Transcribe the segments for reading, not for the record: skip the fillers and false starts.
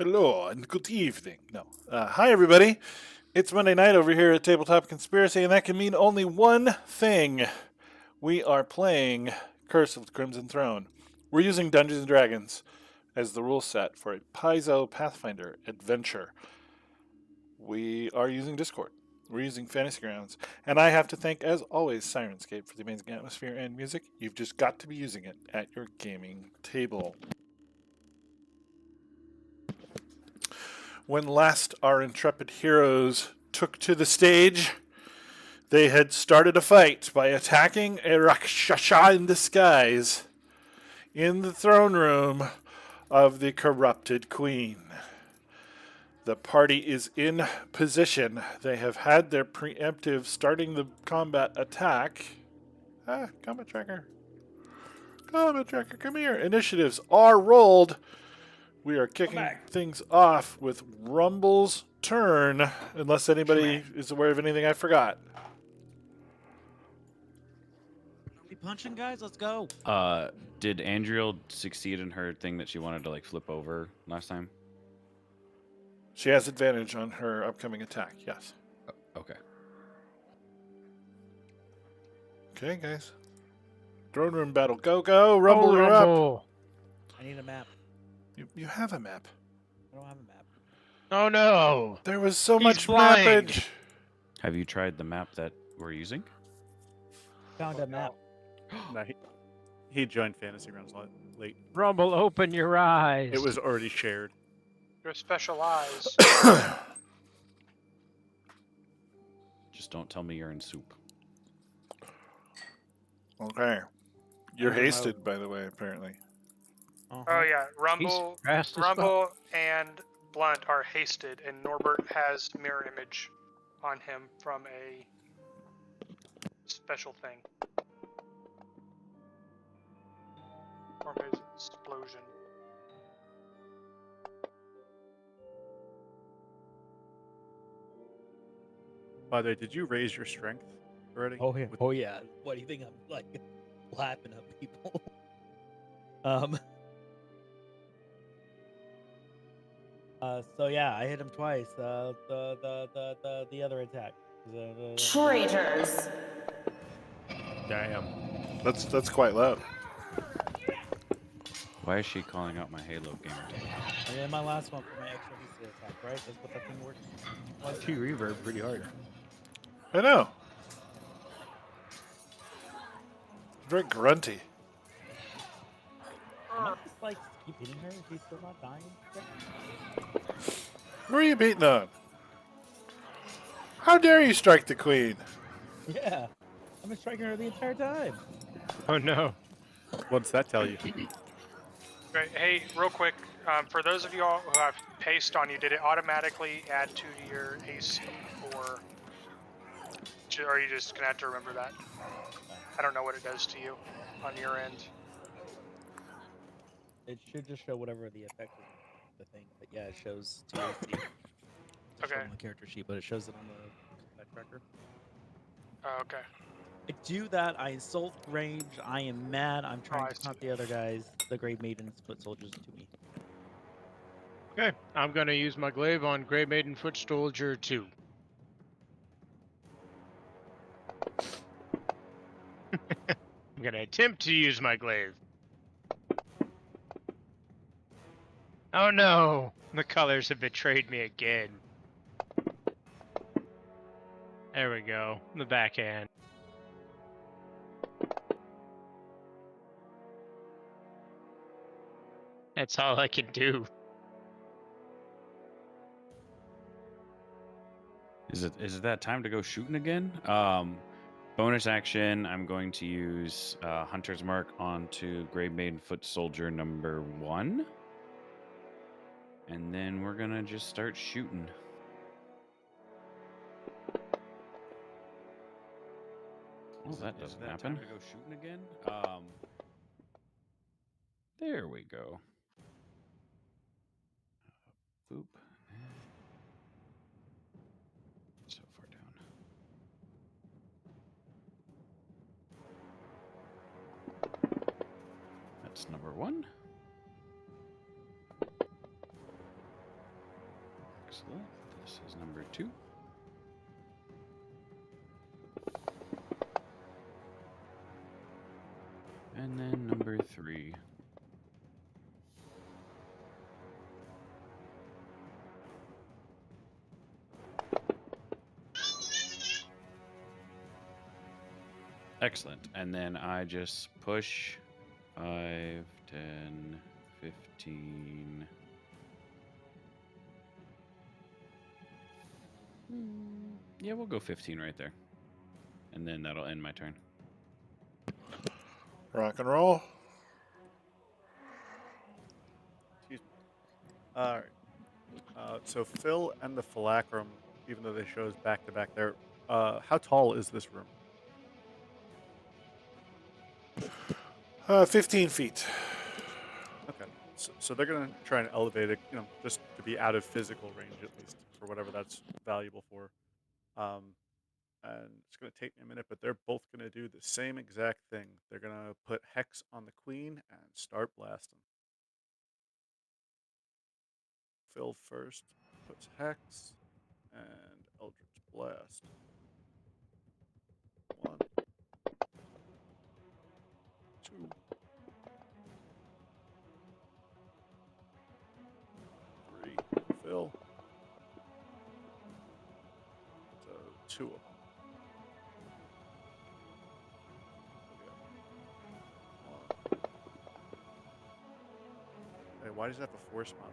Hello and good evening. No. Hi, everybody. It's Monday night over here at Tabletop Conspiracy, and that can mean only one thing. We are playing Curse of the Crimson Throne. We're using Dungeons and Dragons as the rule set for a Paizo Pathfinder adventure. We are using Discord. We're using Fantasy Grounds. And I have to thank, as always, Sirenscape for the amazing atmosphere and music. You've just got to be using it at your gaming table. When last our intrepid heroes took to the stage, they had started a fight by attacking a Rakshasa in disguise in the throne room of the corrupted queen. The party is in position. They have had their preemptive starting the combat attack. Combat tracker. Combat tracker, come here. Initiatives are rolled. We are kicking things off with Rumble's turn, unless anybody is aware of anything I forgot. Are we punching, guys? Let's go. Did Andriel succeed in her thing that she wanted to like flip over last time? She has advantage on her upcoming attack, yes. Oh, okay. Okay, guys. Throne room battle. Go, go. Rumble, you're up. I need a map. You have a map. I don't have a map. Oh no! There was so He's much blind. mappage. Have you tried the map that we're using? Found a map. No, he joined Fantasy Grounds late. Rumble, open your eyes. It was already shared. Your special eyes. Just don't tell me you're in soup. Okay. You're hasted, by the way, apparently. Oh yeah, Rumble, fast as Rumble, and Blunt are hasted, and Norbert has mirror image on him from a special thing, from his explosion. By the way, did you raise your strength already? Oh yeah. Oh yeah. What do you think I'm like lapping up people? So yeah, I hit him twice. The other attack. Traitors. Damn. That's quite loud. Why is she calling out my Halo gamer tag? And then my last one for my extra hasted attack, right? That's what that thing works. Like two reverb pretty hard. I know. Very grunty. Am I just like keep hitting her? Is she still not dying? Who are you beating on? How dare you strike the queen? Yeah. I've been striking her the entire time. Oh no! What's that tell you? Right. Hey, real quick, for those of you all who have paste on you, did it automatically add 2 to your AC, or are you just gonna have to remember that? I don't know what it does to you on your end. It should just show whatever the effect is of the thing. But yeah, it shows 2 AC. Okay. On the character sheet, but it shows it on the combat tracker. Oh, okay. I do that. I insult rage. I am mad. I'm trying I to taunt the other guys. The Grey Maidens put soldiers to me. Okay, I'm gonna use my glaive on Grey Maiden Foot Soldier 2. I'm gonna attempt to use my glaive. Oh no! The colors have betrayed me again. There we go. The backhand. That's all I can do. Is it that time to go shooting again? Bonus action, I'm going to use Hunter's Mark onto Grey Maiden Foot Soldier number 1. And then we're gonna just start shooting. Well, that doesn't happen. Time to go shooting again? There we go. Boop. So far down. That's number 1. Excellent. This is number 2. And then number 3. Excellent. And then I just push 5, 10, 15. Yeah, we'll go 15 right there. And then that'll end my turn. Rock and roll. Excuse me. All right. So Phil and the Phylacterum, even though they show us back to back there, how tall is this room? 15 feet. Okay. So they're going to try and elevate it, just to be out of physical range at least, for whatever that's valuable for. And it's going to take me a minute, but they're both going to do the same exact thing. They're going to put Hex on the Queen and start blasting. Phil first puts Hex and Eldritch Blast. 1, 2, 3. Phil. So 2 of them. Hey, why does it have a force mod?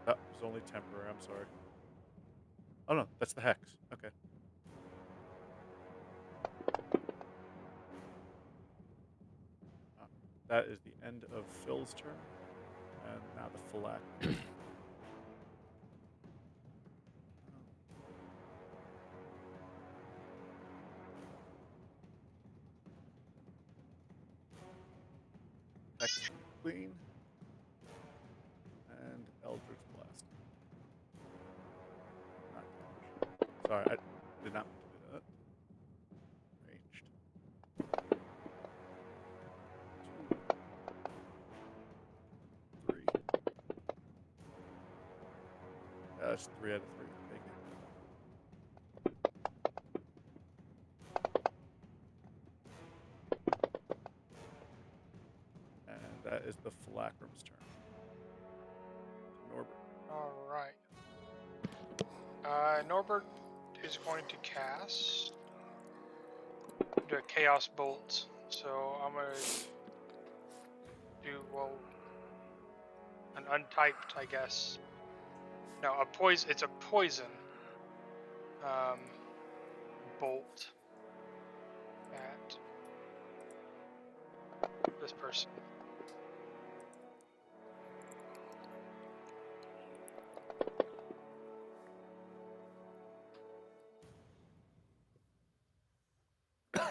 That was only temporary, I'm sorry. Oh no, that's the Hex. Okay. That is the end of Phil's turn. And now the Phylacterum. Hex Queen. And Eldritch Blast. Not damage. Sorry, I did not mean to do that. Ranged. 2, 3. Yeah, that's 3 out of 3. Take it. And that is the Phylacterum's turn. Norbert. All right. Norbert is going to cast do a Chaos Bolt. So I'm gonna do an untyped, I guess. No, a poison. It's a poison bolt at this person. And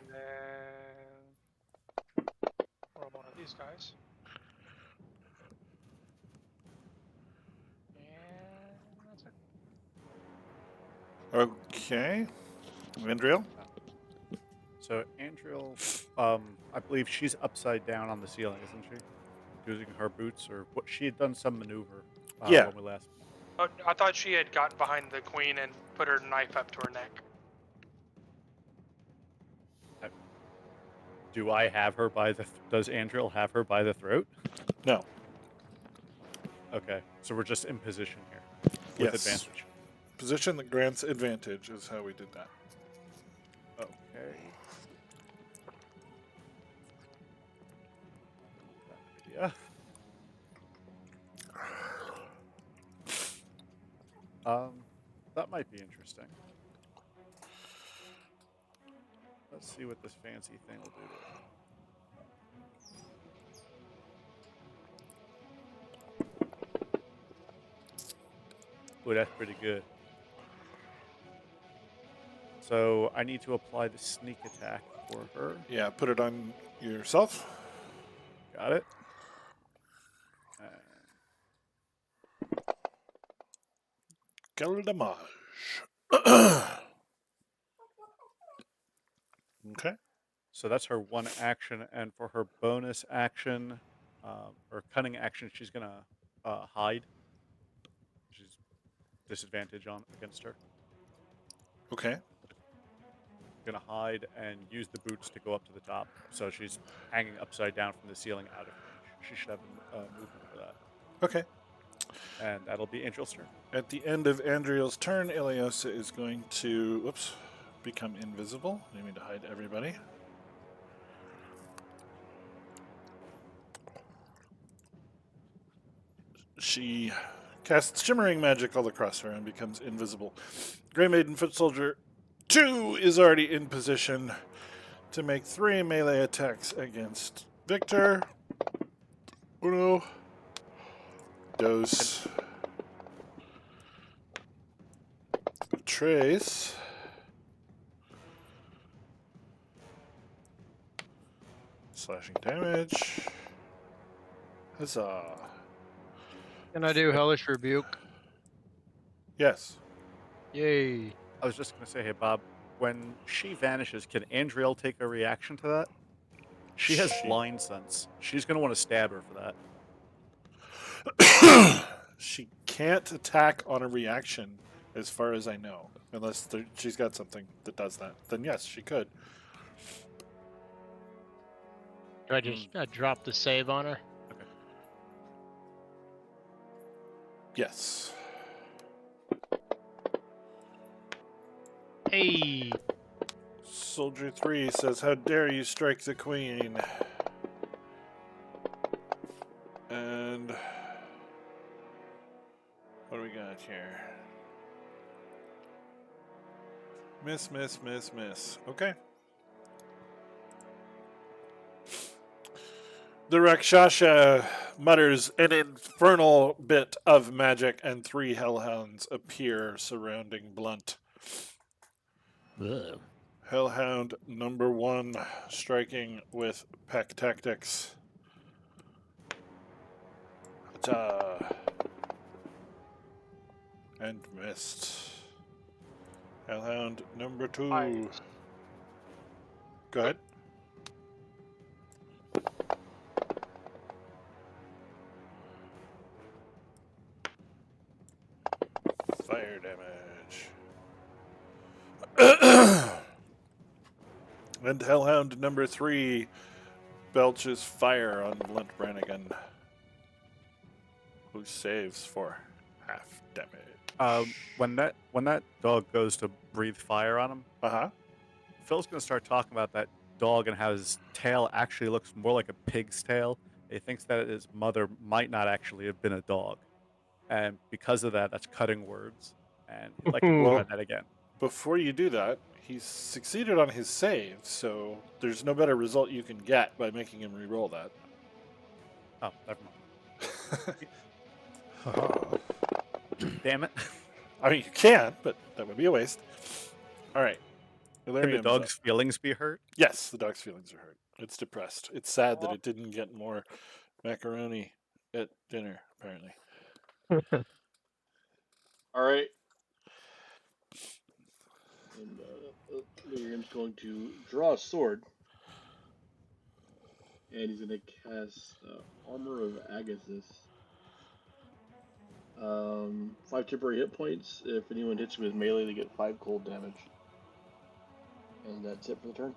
then roll one of these guys. And that's it. Okay. Andriel? So Andriel, I believe she's upside down on the ceiling, isn't she? Using her boots, or what? She had done some maneuver Yeah. when we last. Oh, I thought she had gotten behind the queen and put her knife up to her neck. Do I have her by the? Does Andriel have her by the throat? No. Okay, so we're just in position here with Yes. advantage. Position that grants advantage is how we did that. Okay. Yeah. That might be interesting. Let's see what this fancy thing will do to it. Ooh, that's pretty good. So I need to apply the sneak attack for her. Yeah, put it on yourself. Got it. Quel dommage. Okay. So that's her one action, and for her bonus action, or cunning action, she's gonna hide. She's disadvantage on against her. Okay. Gonna hide and use the boots to go up to the top, so she's hanging upside down from the ceiling out of range. She should have movement for that, Okay. and that'll be Angel's turn. At the end of Andriel's turn, Iliosa is going to, whoops, become invisible. I need to hide everybody. She casts shimmering magic all across her and becomes invisible. Grey Maiden Foot Soldier 2 is already in position to make 3 melee attacks against Victor. Uno. Dos. Trace. Slashing damage. Huzzah. Can I do Hellish Rebuke? Yes. Yay. I was just gonna say, hey Bob, when she vanishes, can Andriel take a reaction to that? She has blind sense. She's gonna want to stab her for that. She can't attack on a reaction, as far as I know, unless she's got something that does that. Then yes, she could. Do I just drop the save on her? Yes. Hey. Soldier 3 says, "How dare you strike the queen?" And what do we got here? Miss, miss, miss, miss. Okay. The Rakshasha mutters an infernal bit of magic, and 3 hellhounds appear surrounding Blunt. Ugh. Hellhound number 1 striking with Peck Tactics. Ta and missed. Hellhound number 2. Nice. Go ahead. Fire damage. And Hellhound number 3 belches fire on Blunt Brannigan, who saves for half damage. When that dog goes to breathe fire on him, Phil's gonna start talking about that dog and how his tail actually looks more like a pig's tail. He thinks that his mother might not actually have been a dog, and because of that, that's cutting words. And he'd like to try that again. Before you do that, he's succeeded on his save, so there's no better result you can get by making him re-roll that. Oh, never mind. Damn it. I mean, you can, but that would be a waste. All right. Can the Illyrium's dog's up. feelings be hurt? Yes, the dog's feelings are hurt. It's depressed. It's sad that it didn't get more macaroni at dinner, apparently. All right. And Lyrium's going to draw a sword. And he's going to cast Armor of Agathis. 5 temporary hit points. If anyone hits you with melee, they get 5 cold damage. And that's it for the turn.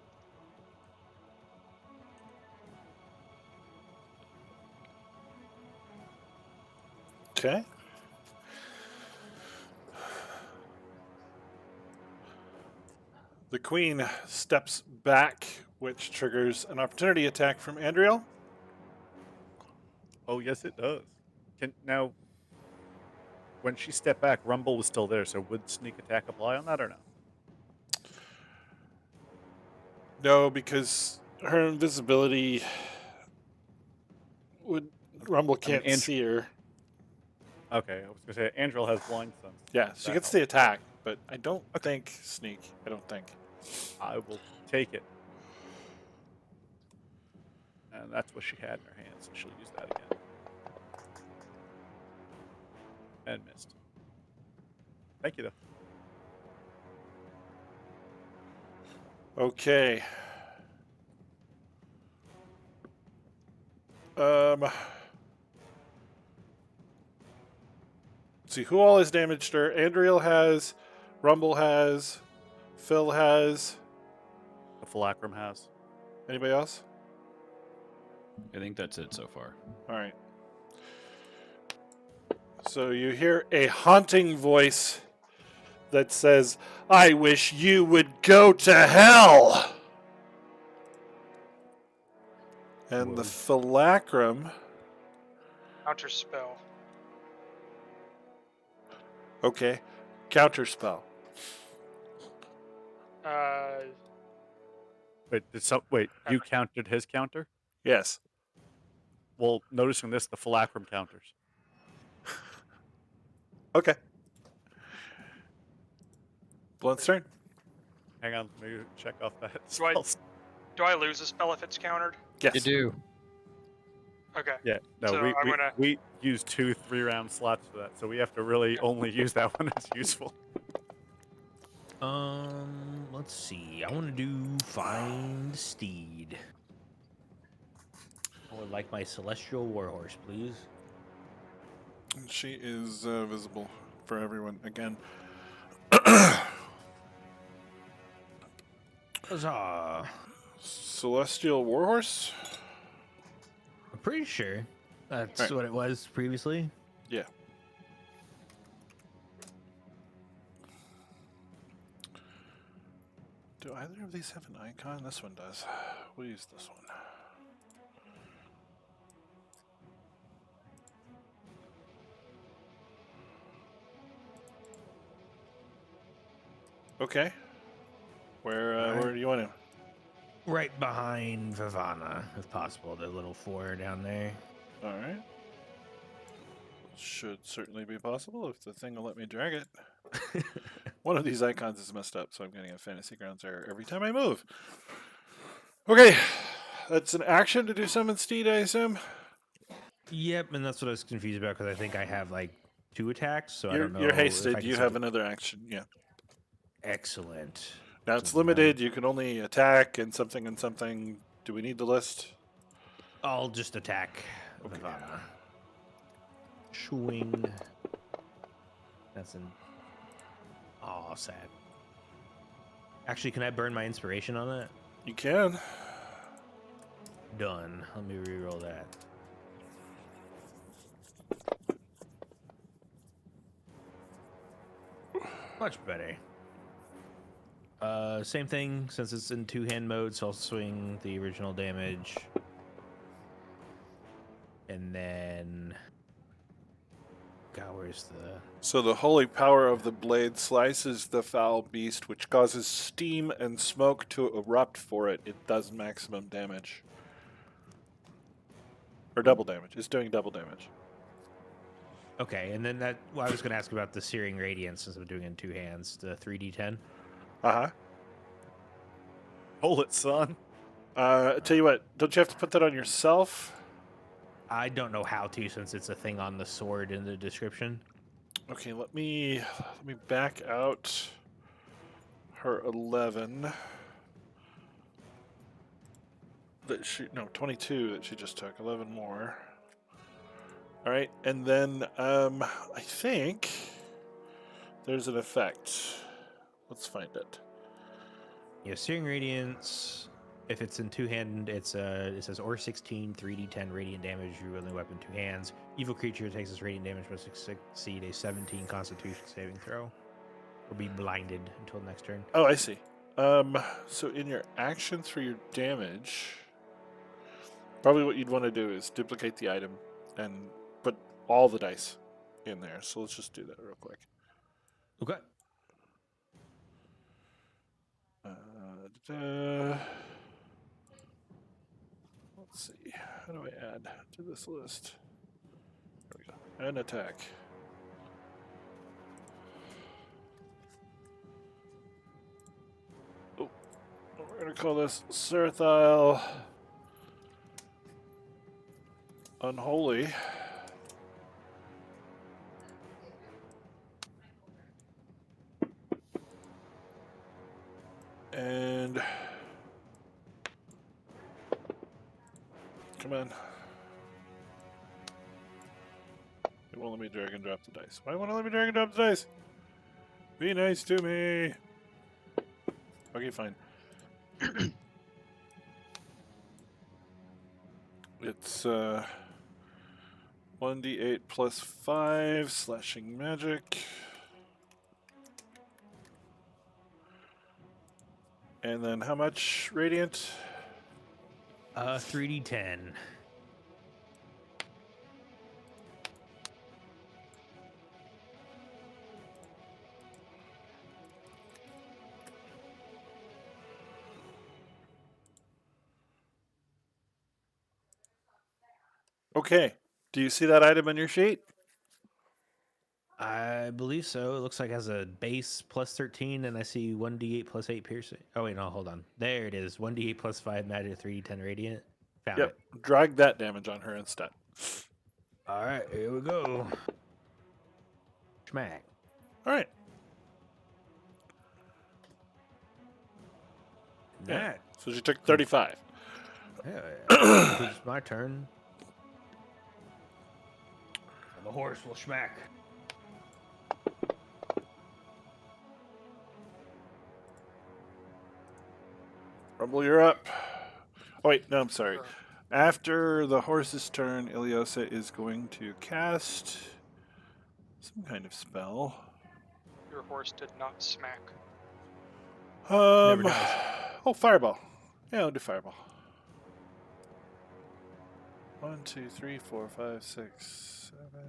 Okay. The queen steps back, which triggers an opportunity attack from Andriel. Oh, yes, it does. Now, when she stepped back, Rumble was still there, so would sneak attack apply on that or no? No, because her invisibility would Rumble can't see her. Okay, I was gonna say Andriel has blind sense. Yeah, she gets the attack, but I don't think sneak. I don't think. I will take it. And that's what she had in her hand, so she'll use that again. And missed. Thank you, though. Okay. It's see who all has damaged her. Andriel has, Rumble has, Phil has. The Philacrum has. Anybody else? I think that's it so far. All right. So you hear a haunting voice that says, "I wish you would go to hell." And the Philacrum. Counter spell. Okay. Counterspell. Wait, you countered his counter? Yes. Well, noticing this, the Philacrum counters. Okay. Blunt's turn. Hang on, let me check off that Do I- spell. Do I lose a spell if it's countered? Yes. You do. Okay. Yeah, no, So I'm gonna- we use 2 3-round slots for that, so we have to really only use that when it's useful. Let's see. I want to do Find Steed. I would like my Celestial Warhorse, please. She is visible for everyone again. Huzzah! Celestial Warhorse? I'm pretty sure that's Right. what it was previously. Yeah. Do either of these have an icon? This one does. We'll use this one. Okay. Where do you want him? Right behind Vivana, if possible. The little 4 down there. All right. Should certainly be possible if the thing will let me drag it. One of these icons is messed up, so I'm getting a Fantasy Grounds error every time I move. Okay. That's an action to do Summon Steed, I assume? Yep, and that's what I was confused about because I think I have like 2 attacks, so I You're, don't know. you're if I hasted. can You still have do- another action, yeah. Excellent. Now it's limited. You can only attack and something and something. Do we need the list? I'll just attack Okay. Vivana. Swing. That's an. Oh, sad. Actually, can I burn my inspiration on that? You can. Done. Let me reroll that. Much better. Same thing, since it's in 2-hand mode, so I'll swing the original damage. And then... God, where's the... So the holy power of the blade slices the foul beast, which causes steam and smoke to erupt for it. It does maximum damage. Or double damage. It's doing double damage. Okay, and then that... Well, I was going to ask about the Searing Radiance, since I'm doing it in 2 hands. The 3d10. Uh-huh. Hold it, son. Tell you what, don't you have to put that on yourself? I don't know how to, since it's a thing on the sword in the description. Okay, let me back out her 11. 22 that she just took. 11 more. All right, and then I think there's an effect. Let's find it. Yeah, Searing Radiance. If it's in 2-hand, it says or 16 3d10 radiant damage. You wield the weapon 2 hands. Evil creature takes this radiant damage must succeed a 17 Constitution saving throw, or be blinded until next turn. Oh, I see. So in your actions for your damage, probably what you'd want to do is duplicate the item and put all the dice in there. So let's just do that real quick. Okay. Let's see. How do I add to this list? There we go. An attack. Oh, we're going to call this Serthile Unholy. And come on. It won't let me drag and drop the dice. Why won't it let me drag and drop the dice? Be nice to me. Okay, fine. It's 1d8 plus 5 slashing magic. And then how much radiant? 3d10. Okay. Do you see that item on your sheet? I believe so. It looks like it has a base plus 13, and I see 1d8 plus 8 piercing. Oh, wait, no, hold on. There it is. 1d8 plus 5 magic, 3d10 radiant. Found Yep. it. Drag that damage on her instead. All right, here we go. Schmack. All right. Yeah. That. So she took 35. Yeah, it's my turn. And the horse will schmack. Rumble, you're up. Oh, wait. No, I'm sorry. After the horse's turn, Iliosa is going to cast some kind of spell. Your horse did not smack. Never does. Oh, fireball. Yeah, I'll do fireball. 1, 2, 3, 4, 5, 6, 7.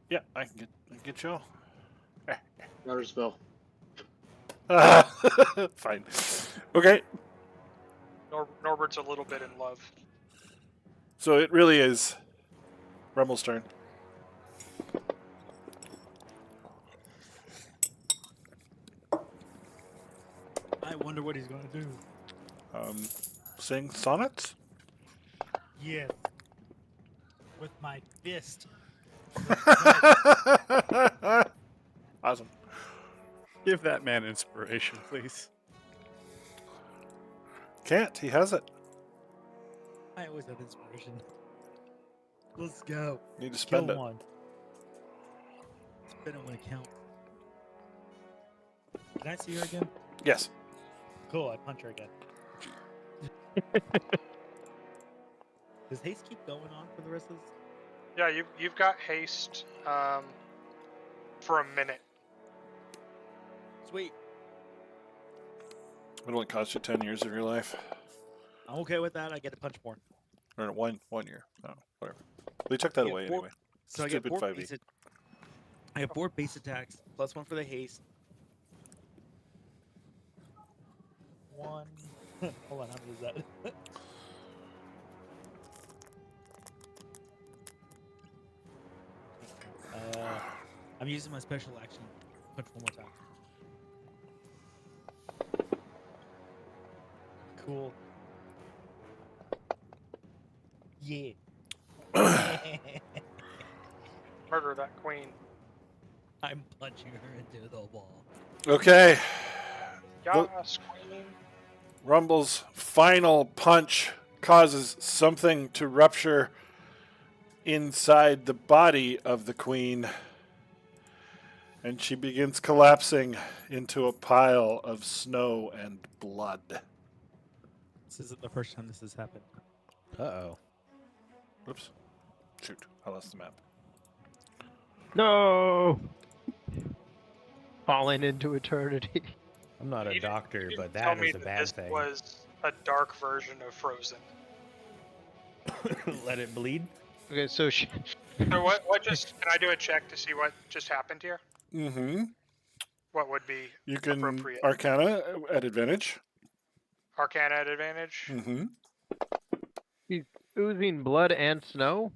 Yeah, I can get you all. Not her spell. Fine. Okay. Norbert's a little bit in love. So it really is Rumble's turn. I wonder what he's gonna do. Sing sonnets? Yes. With my fist. Awesome. Give that man inspiration, please. Can't. He has it. I always have inspiration. Let's go. Need to spend Kill it. one. Spend it when it counts. Can I see her again? Yes. Cool, I punch her again. Does haste keep going on for the rest of this? Yeah, you've got haste for a minute. Sweet. It only cost you 10 years of your life. I'm okay with that. I get to punch more. Or one year. No, whatever. We took that I get away four- anyway. So I get Stupid 4 5e. base. I have 4 base attacks plus 1 for the haste. 1. Hold on, how many is that? I'm using my special action. Punch one more time. Cool. Yeah. Murder that queen. I'm punching her into the wall. Okay. Yes, queen. Rumble's final punch causes something to rupture inside the body of the queen, and she begins collapsing into a pile of snow and blood. This isn't the first time this has happened. Uh-oh. Oops. Shoot, I lost the map. No. Falling into eternity. I'm not a You doctor, didn't but tell that me is a that bad this thing. was a dark version of Frozen. Let it bleed? Okay, so she. So what just, can I do a check to see what just happened here? Mm-hmm. What would be You can appropriate? Arcana at advantage. Arcana at advantage? Mm-hmm. She's oozing blood and snow.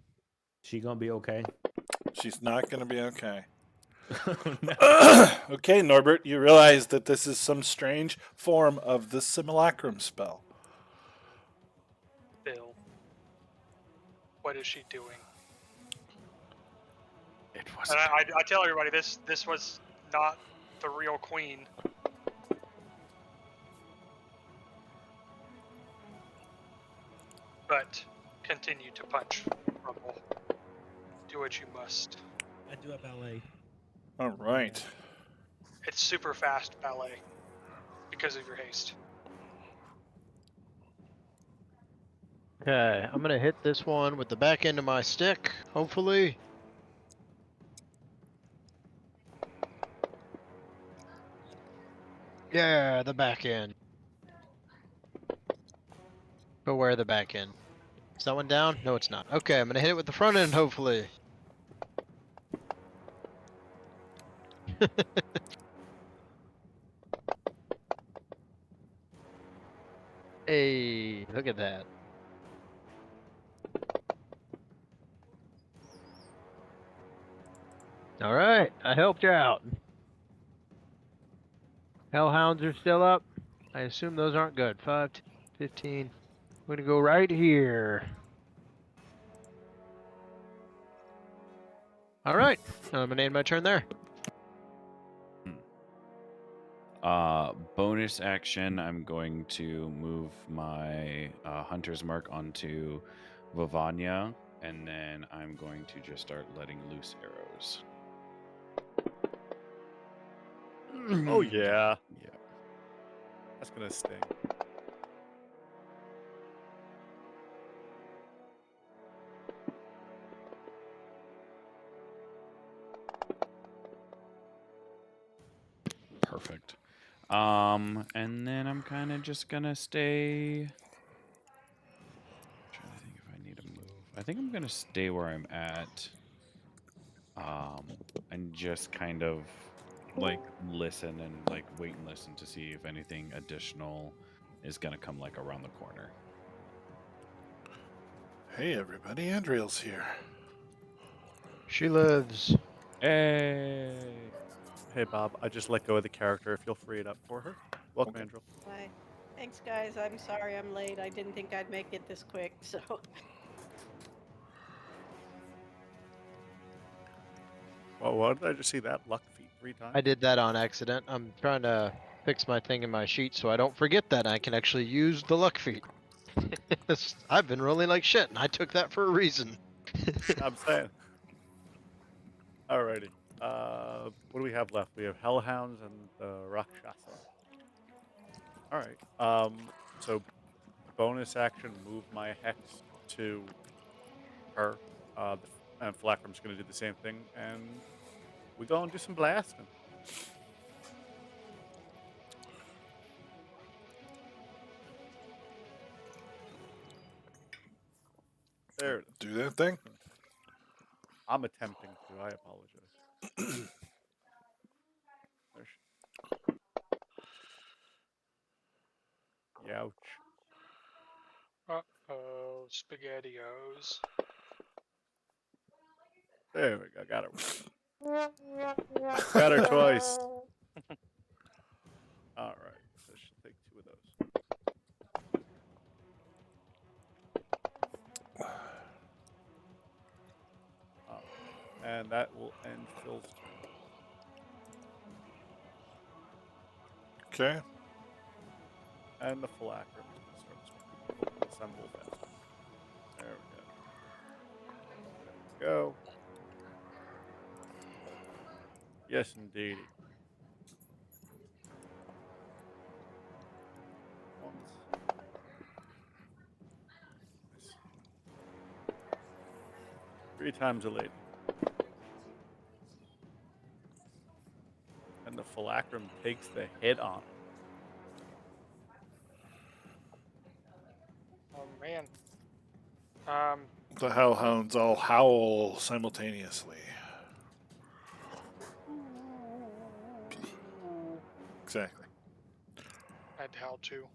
She gonna be okay? She's not going to be okay. No. Okay, Norbert, you realize that this is some strange form of the simulacrum spell. Bill. What is she doing? It And wasn't. I tell everybody this was not the real queen. But continue to punch Rumble. Do what you must. I do a ballet. All right. It's super fast ballet because of your haste. Okay, I'm gonna hit this one with the back end of my stick, hopefully. Yeah, the back end. But where the back end? Is that one down? No, it's not. Okay, I'm gonna hit it with the front end, hopefully. Hey, look at that. Alright, I helped you out. Hellhounds are still up. I assume those aren't good. 5, 10, 15. We're gonna go right here. Alright, I'm gonna end my turn there. Bonus action, I'm going to move my Hunter's Mark onto Vivanya, and then I'm going to just start letting loose arrows. Oh yeah, Yeah. that's gonna sting. Perfect. And then I'm kind of just gonna stay. Trying to think if I need to move. I think I'm gonna stay where I'm at. And just kind of like listen and like wait and listen to see if anything additional is gonna come like around the corner. Hey, everybody. Andriel's here. She lives. Hey. Hey Bob, I just let go of the character. If you'll free it up for her. Welcome, Okay. Andrew. Hi. Thanks, guys. I'm sorry I'm late. I didn't think I'd make it this quick, so. Well, what did I just see that luck feat 3 times? I did that on accident. I'm trying to fix my thing in my sheet so I don't forget that I can actually use the luck feat. I've been rolling like shit, and I took that for a reason. I'm saying. Alrighty. What do we have left? We have Hellhounds and the Rakshasa. Alright. So bonus action, move my hex to her. And Flacker's gonna do the same thing, and we go and do some blasting. There it is. Do that thing. I'm attempting to. I apologize. There Youch. Uh-oh, SpaghettiOs. There we go. Got her. Got her twice. All right. So she'll take 2 of those. All right. And that will end Phil's turn. Okay. And the Phylactery starts to assemble fast. There we go. Go. Yes, indeed. Once. Nice. 3 times a lady. And the Phylactery takes the hit on. Oh man. The hellhounds all howl simultaneously. Exactly. I'd howl too.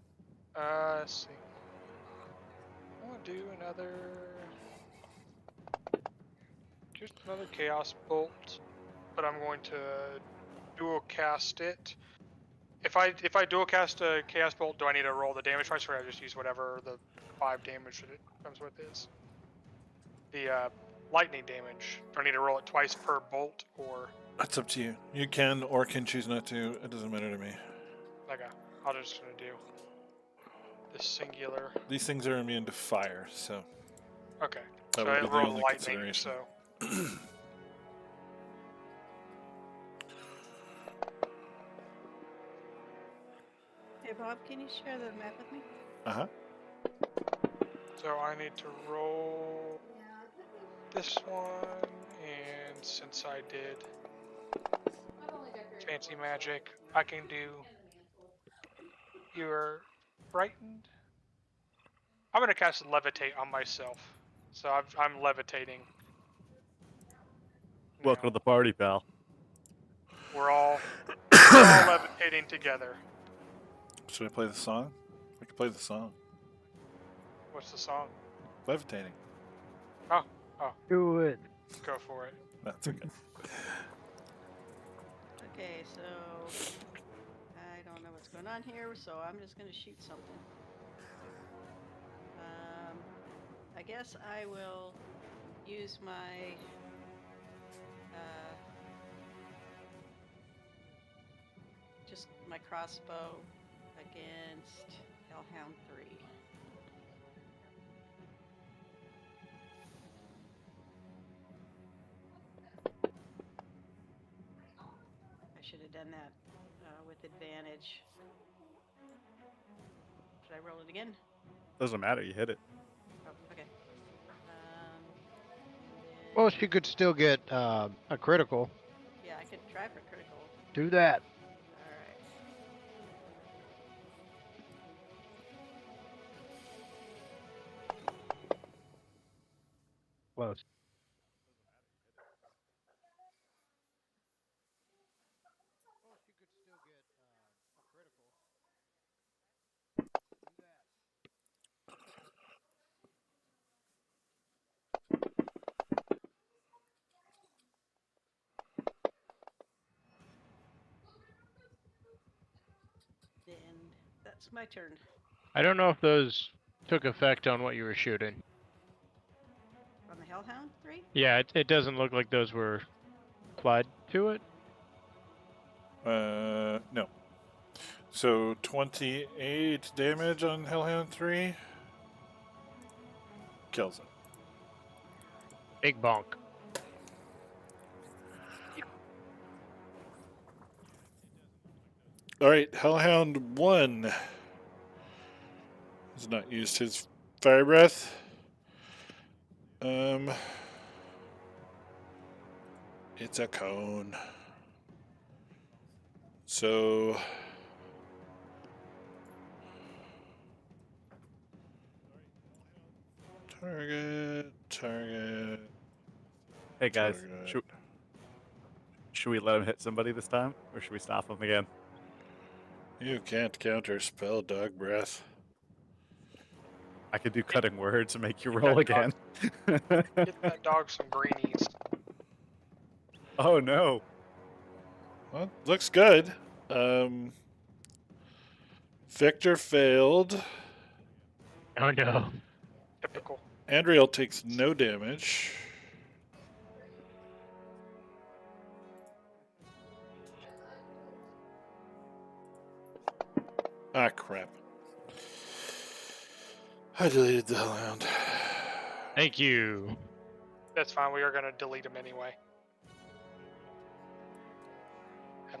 Let's see. I'm gonna do just another Chaos Bolt, but I'm going to dual cast it. If I dual cast a Chaos Bolt, do I need to roll the damage twice, or I just use whatever the 5 damage that it comes with is? The lightning damage. Do I need to roll it twice per bolt, or? That's up to you. You can or can choose not to. It doesn't matter to me. Okay, I'll just gonna do the singular. These things are immune to fire, so Okay, that so I would be the rolled only lightning, consideration. so Hey Bob, can you share the map with me? Uh-huh. So I need to roll this one, and since I did fancy magic, I can do. You're frightened. I'm gonna cast levitate on myself, so I'm levitating. Welcome now. to the party, pal. We're all levitating together. Should I play the song? I can play the song. What's the song? Levitating. Oh, Do it. go for it. That's okay. Okay, so I don't know what's going on here, so I'm just gonna shoot something. I guess I will use my just my crossbow against Hellhound 3. I should have done that with advantage. Should I roll it again? Doesn't matter. You hit it. Oh, okay. Well, she could still get a critical. Yeah, I could try for critical. Do that. Alright. Close. Then that's my turn. I don't know if those took effect on what you were shooting. On the Hellhound 3? Yeah, it doesn't look like those were applied to it. No. So 28 damage on Hellhound 3. Kills it. Big bonk. Alright, Hellhound 1 has not used his fire breath. It's a cone. So target. Hey guys, Target. should we let him hit somebody this time, or should we stop him again? You can't counter spell dog breath. I could do cutting words and make you roll again. Get that dog some greenies. Oh no. Well, looks good. Victor failed. Oh no. Typical. Andriel takes no damage. Ah, crap. I deleted the Hellhound. Thank you. That's fine. We are gonna delete him anyway.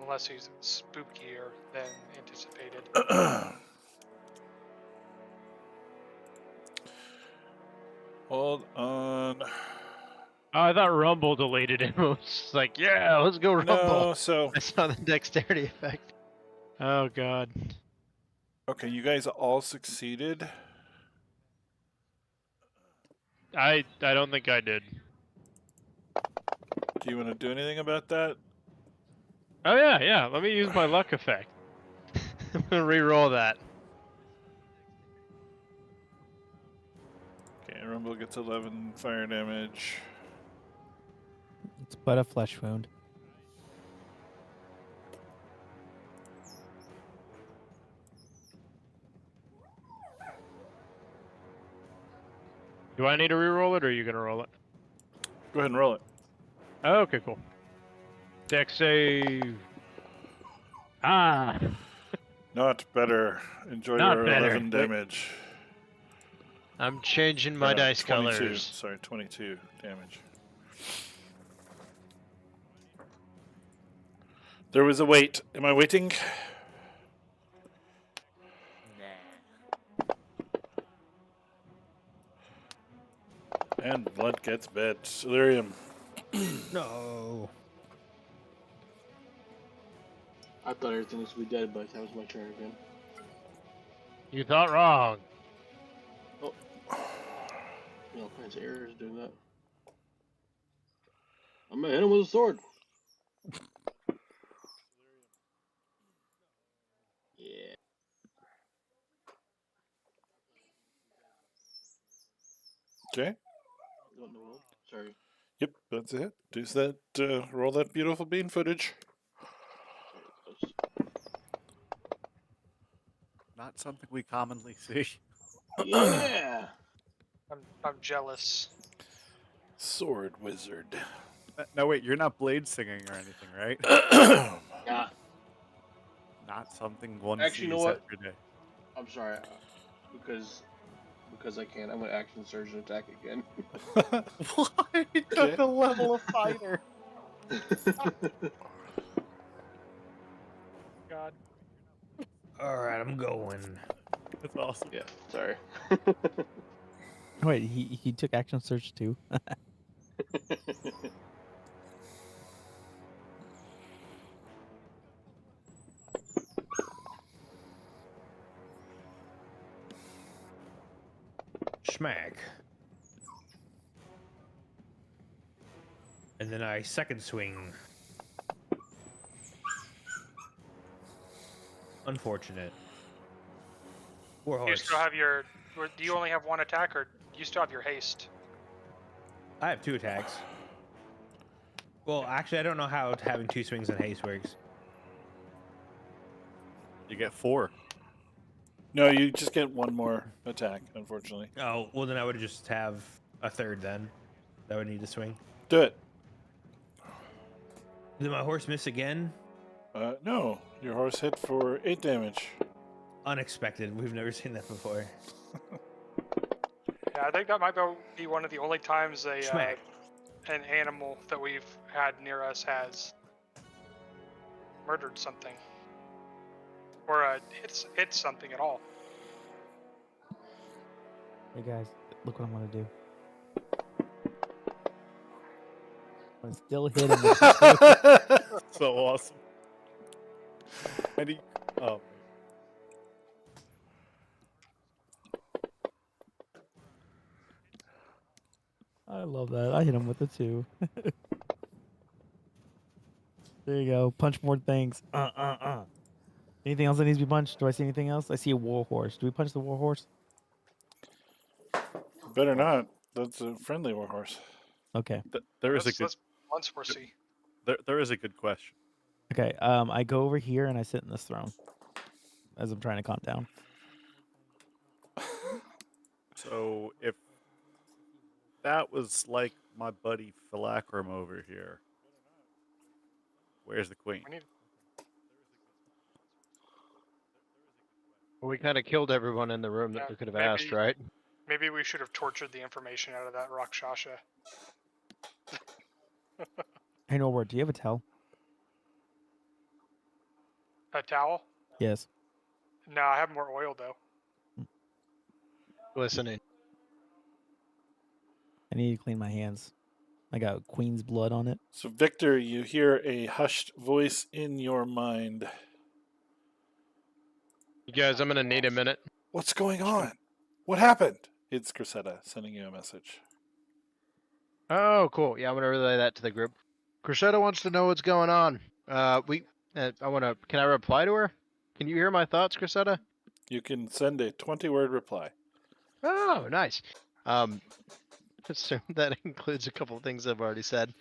Unless he's spookier than anticipated. Hold on. Oh, I thought Rumble deleted him. I was just like, yeah, let's go Rumble. No, so I saw the dexterity effect. Oh god. okay, you guys all succeeded. I don't think I did. Do you want to do anything about that? Oh yeah. Let me use my luck effect. I'm gonna re-roll that. Okay, Rumble gets 11 fire damage. It's but a flesh wound. Do I need to re-roll it, or are you gonna roll it? Go ahead and roll it. Oh, okay, cool. Dex save. Ah. Not better. Enjoy Not your better. 11 damage. I'm changing my dice 22. colors. Sorry, 22 damage. There was a wait. Am I waiting? And blood gets bit. Delirium. No. I thought everything was be dead, but that was my turn again. You thought wrong. No, Prince Error is doing that. I'm gonna hit him with a sword. Yeah. Okay. Oh, no. Sorry. Yep, that's it. Do that. Roll that beautiful bean footage. Not something we commonly see. Yeah. I'm jealous. Sword wizard. No, wait, you're not blade singing or anything, right? Yeah. Not something one Actually, you know sees what? every day. I'm sorry. Because I can. I'm gonna action surge and attack again. Why? Okay. The level of fighter. God. All right, I'm going. That's awesome. Yeah. Sorry. Wait, he took action search too. Schmack. And then I second swing. Unfortunate. You Warhorse. still have your. Do you only have one attack, or you still have your haste? I have 2 attacks. Well, actually, I don't know how having 2 swings and haste works. You get 4. No, you just get one more attack, unfortunately. Oh, well, then I would just have a third then. That would need to swing. Do it. Did my horse miss again? No, your horse hit for 8 damage. Unexpected. We've never seen that before. Yeah, I think that might be one of the only times Schmack. an animal that we've had near us has murdered something, or hit something at all. Hey guys, look what I'm gonna do. I'm gonna still hit him with the sword. So awesome. And he, oh, I love that. I hit him with it too. There you go. Punch more things. Anything else that needs to be punched? Do I see anything else? I see a war horse. Do we punch the war horse? Better not. That's a friendly warhorse. Okay. there is a good. Let's once we're see. There is a good question. Okay. I go over here and I sit in this throne as I'm trying to calm down. So if that was like my buddy Philacrum over here, where's the queen? Well, we kind of killed everyone in the room that Yeah, we could have maybe- asked, right? Maybe we should have tortured the information out of that Rakshasha. Hey, Norward, do you have a towel? A towel? Yes. No, I have more oil though. Listening. I need to clean my hands. I got queen's blood on it. So, Victor, you hear a hushed voice in your mind. You guys, I'm gonna need a minute. What's going on? What happened? It's Crescetta sending you a message. Oh, cool. Yeah, I'm gonna relay that to the group. Crescetta wants to know what's going on. I wanna. Can I reply to her? Can you hear my thoughts, Crescetta? You can send a 20-word reply. Oh, nice. Assume that includes a couple of things I've already said.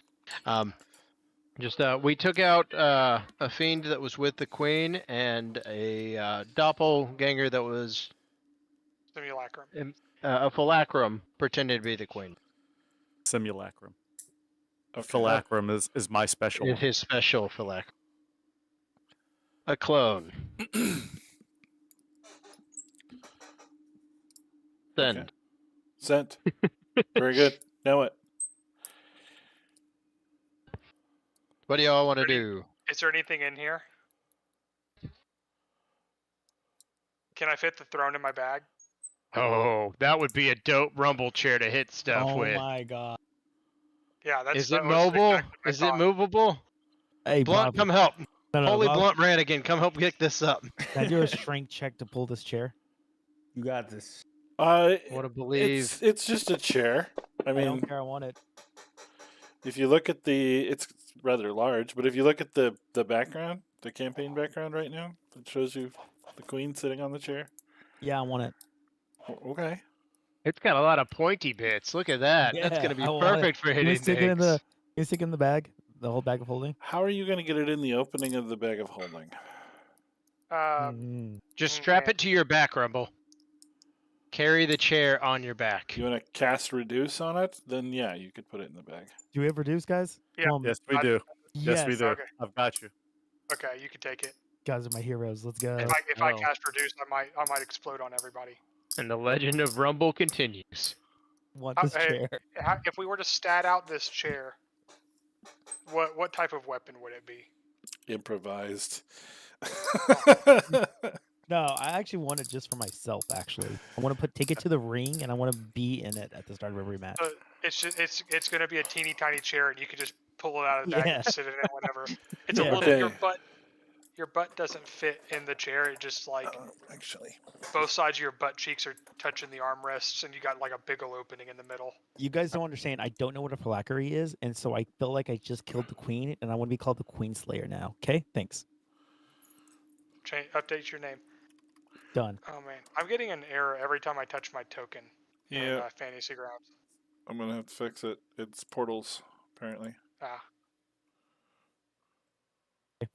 We took out a fiend that was with the queen and a doppelganger that was Simulacrum. a phylacrum pretending to be the queen. Simulacrum. Okay. Philacrum is my special one. His special phylacrum. A clone. Send. Okay. Sent. Very good. Now what? What do y'all want to do? Is there anything in here? Can I fit the throne in my bag? Oh, that would be a dope rumble chair to hit stuff Oh with. my god. Yeah, Is that it was mobile? exactly my Is it thought. movable? Hey, Blunt, Bob. come help. No, Holy Bob, Blunt Brannigan, come help pick this up. Can I do a strength check to pull this chair? You got this. What a believe. It's just a chair. I I mean, don't care. I want it. if you look at it's rather large, but if you look at the background, the campaign background right now, it shows you the queen sitting on the chair. Yeah, I want it. Okay. It's got a lot of pointy bits. Look at that. That's Yeah, gonna be I want it. perfect for Can we hitting stick it in things. the? Can we stick it in the bag? The whole bag of holding. How are you going to get it in the opening of the bag of holding? Mhm. Just strap it to your back, Rumble. Carry the chair on your back. You want to cast reduce on it? Then yeah, you could put it in the bag. Do we have reduce, guys? Yeah. Come on, Yes, we do. Yes, Yes. we do. Okay. I've got you. Okay, you can take it. Guys are my heroes. Let's go. If I Oh. cast reduce, I might explode on everybody. And the legend of Rumble continues. Want this Hey, chair? if we were to stat out this chair, what type of weapon would it be? Improvised. No, I actually want it just for myself. Actually, I want to take it to the ring, and I want to be in it at the start of every match. It's going to be a teeny tiny chair, and you can just pull it out of the bag Yeah. and sit in it whenever. It's Yeah. a little Okay. your butt doesn't fit in the chair. It just like Actually, both sides of your butt cheeks are touching the armrests, and you got like a big ol' opening in the middle. You guys don't understand. I don't know what a phylactery is, and so I feel like I just killed the queen, and I want to be called the Queen Slayer now. Okay, thanks. Update your name. Done. Oh man, I'm getting an error every time I touch my token in yeah, Fantasy Grounds. I'm gonna have to fix it. It's portals, apparently. Ah,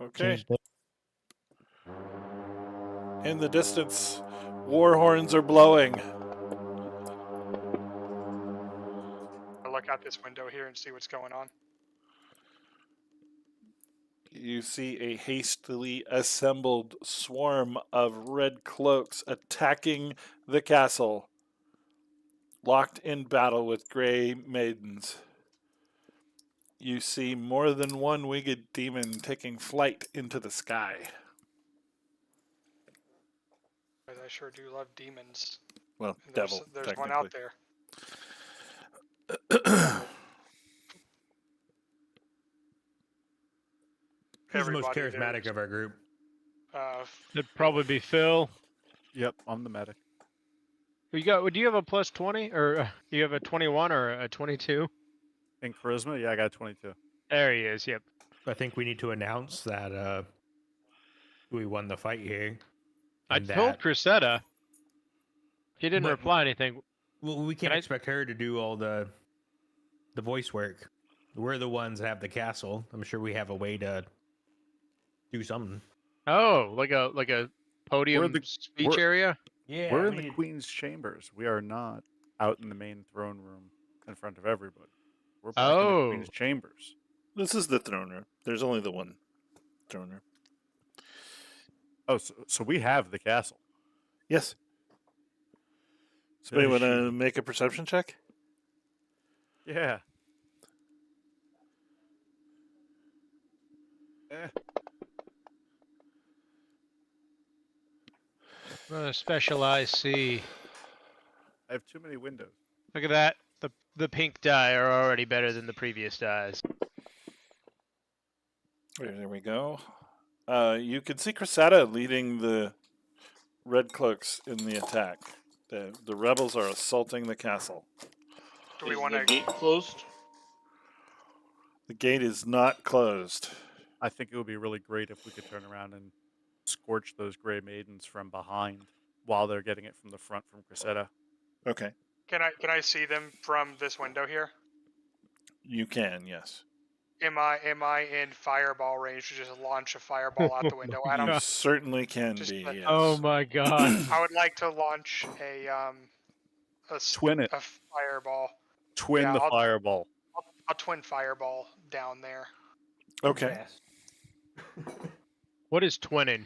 Okay. Changed it. In the distance, war horns are blowing. I'll look out this window here and see what's going on. You see a hastily assembled swarm of red cloaks attacking the castle, locked in battle with gray maidens. You see more than one winged demon taking flight into the sky. But I sure do love demons. Well, And devil, there's one out technically. there. Who's the most Everybody charismatic there. of our group? It'd probably be Phil. Yep, I'm the medic. Do you have a plus 20 or do you have a 21 or a 22? In charisma, yeah, I got 22. There he is. Yep. I think we need to announce that we won the fight here. I and told that- Cressida. She didn't But- reply anything. Well, we can't expect her to do all the voice work. We're the ones that have the castle. I'm sure we have a way to do something. Oh, like a podium speech area. Yeah, We're in the Queen's chambers. We are not out in the main throne room in front of everybody. We're back in the Queen's chambers. This is the throne room. There's only the one throne room. Oh, so we have the castle. Yes. Somebody want to make a perception check? Yeah. Specialized C. I have too many windows. Look at that. The pink dye are already better than the previous dyes. There we go. You can see Cressida leading the red cloaks in the attack. The rebels are assaulting the castle. Do we Is want the to gate closed? The gate is not closed. I think it would be really great if we could turn around and scorch those gray maidens from behind while they're getting it from the front from Cressida. Okay. Can I see them from this window here? You can, yes. Am I in fireball range to just launch a fireball out the window at them? You certainly can Just be, put- yes. Oh my god. I would like to launch Twin it. a fireball. Twin Yeah, the I'll- fireball. I'll twin fireball down there. Okay. What is twinning?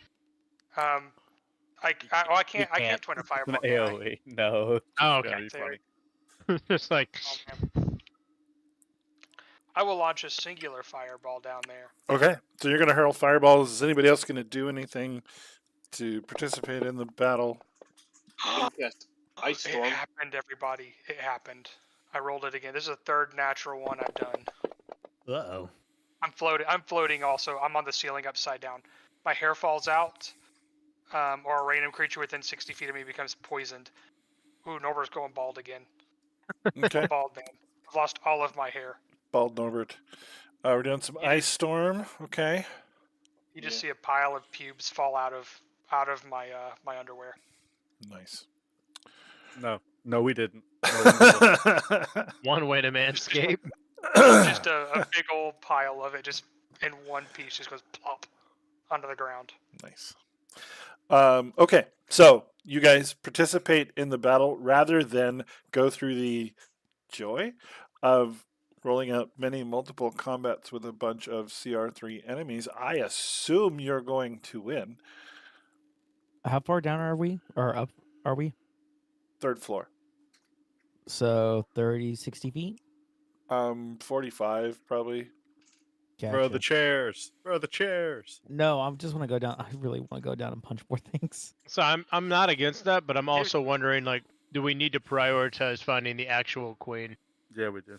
I can't twin a An fireball. can I? AoE. No. Oh, That'd okay. be funny. Just like Oh, man. I will launch a singular fireball down there. Okay, so you're going to hurl fireballs. Is anybody else going to do anything to participate in the battle? Yes. Ice It storm. happened, everybody. It happened. I rolled it again. This is the third natural one I've done. Uh-oh. I'm floating also. I'm on the ceiling upside down. My hair falls out, or a random creature within 60 feet of me becomes poisoned. Ooh, Norbert's going bald again. Okay, Bald man. I've lost all of my hair. bald Norbert. We're doing some ice storm. Okay. You just Yeah. see a pile of pubes fall out of my my underwear. Nice. No, we didn't. No one did. One way to manscape. Just a big old pile of it, just in one piece, just goes plop onto the ground. Nice. Okay, so you guys participate in the battle rather than go through the joy of rolling out many multiple combats with a bunch of CR3 enemies. I assume you're going to win. How far down are we? Or up are we? 3rd floor. So 30, 60 feet? 45 probably. Throw the Gotcha. chairs. Throw the chairs. No, I just want to go down. I really want to go down and punch more things. So I'm not against that, but I'm also wondering, like, do we need to prioritize finding the actual queen? Yeah, we do.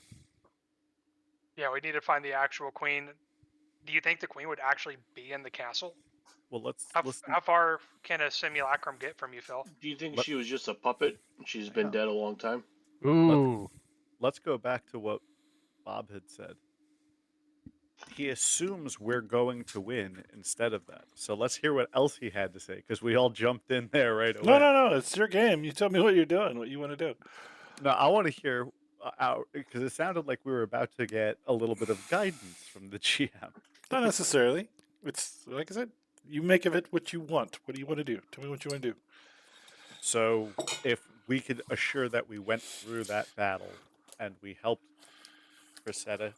Yeah, we need to find the actual queen. Do you think the queen would actually be in the castle? Well, let's How far can a simulacrum get from you, Phil? Do you think Let- she was just a puppet? She's been dead a long time. Ooh. let's go back to what Bob had said. He assumes we're going to win instead of that. So let's hear what else he had to say, because we all jumped in there right away. No. It's your game. You tell me what you're doing, what you want to do. No, I want to hear because it sounded like we were about to get a little bit of guidance from the GM. Not necessarily. It's like I said, you make of it what you want. What do you want to do? Tell me what you want to do. So if we could assure that we went through that battle and we helped Cressida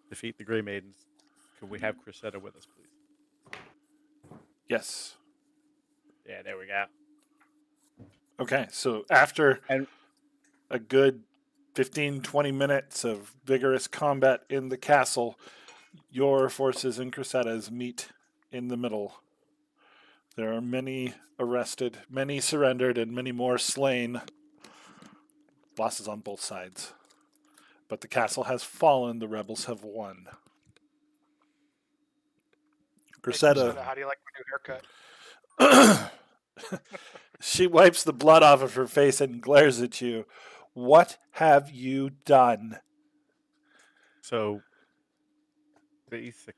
defeat the Grey Maidens, can we have Cressida with us, please? Yes. Yeah, there we go. Okay, so after And- a good 15, 20 minutes of vigorous combat in the castle, your forces and Crusadas meet in the middle. There are many arrested, many surrendered, and many more slain. Losses on both sides. But the castle has fallen, the rebels have won. Hey, Cressida, how do you like my new haircut? she wipes the blood off of her face and glares at you. What have you done? So basically,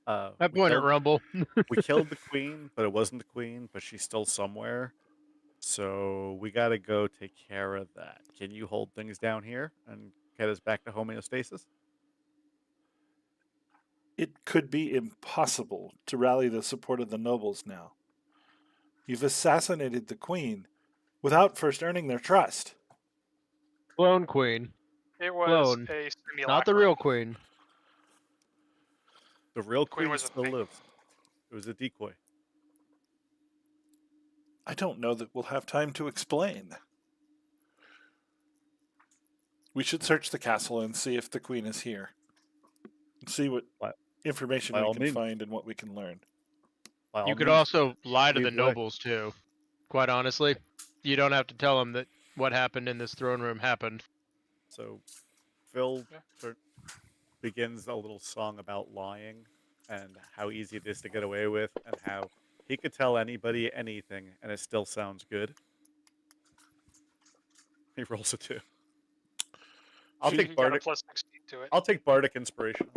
That we point at killed- Rumble. we killed the queen, but it wasn't the queen, but she's still somewhere. So we got to go take care of that. Can you hold things down here and get us back to homeostasis? It could be impossible to rally the support of the nobles now. You've assassinated the queen without first earning their trust. Clone queen. It was Clone. a simulacrum. Not the real queen. The real Queen queen was a still fake. lives. It was a decoy. I don't know that we'll have time to explain. We should search the castle and see if the queen is here. And see what By- information by we all can means. find and what we can learn. By all You could means, also lie to the lead the way. nobles too. Quite honestly, you don't have to tell them that what happened in this throne room happened. So Phil Yeah. begins a little song about lying and how easy it is to get away with, and how he could tell anybody anything and it still sounds good. He rolls a 2. I'll She- take You got a bardic. plus 16 to it. I'll take bardic inspiration.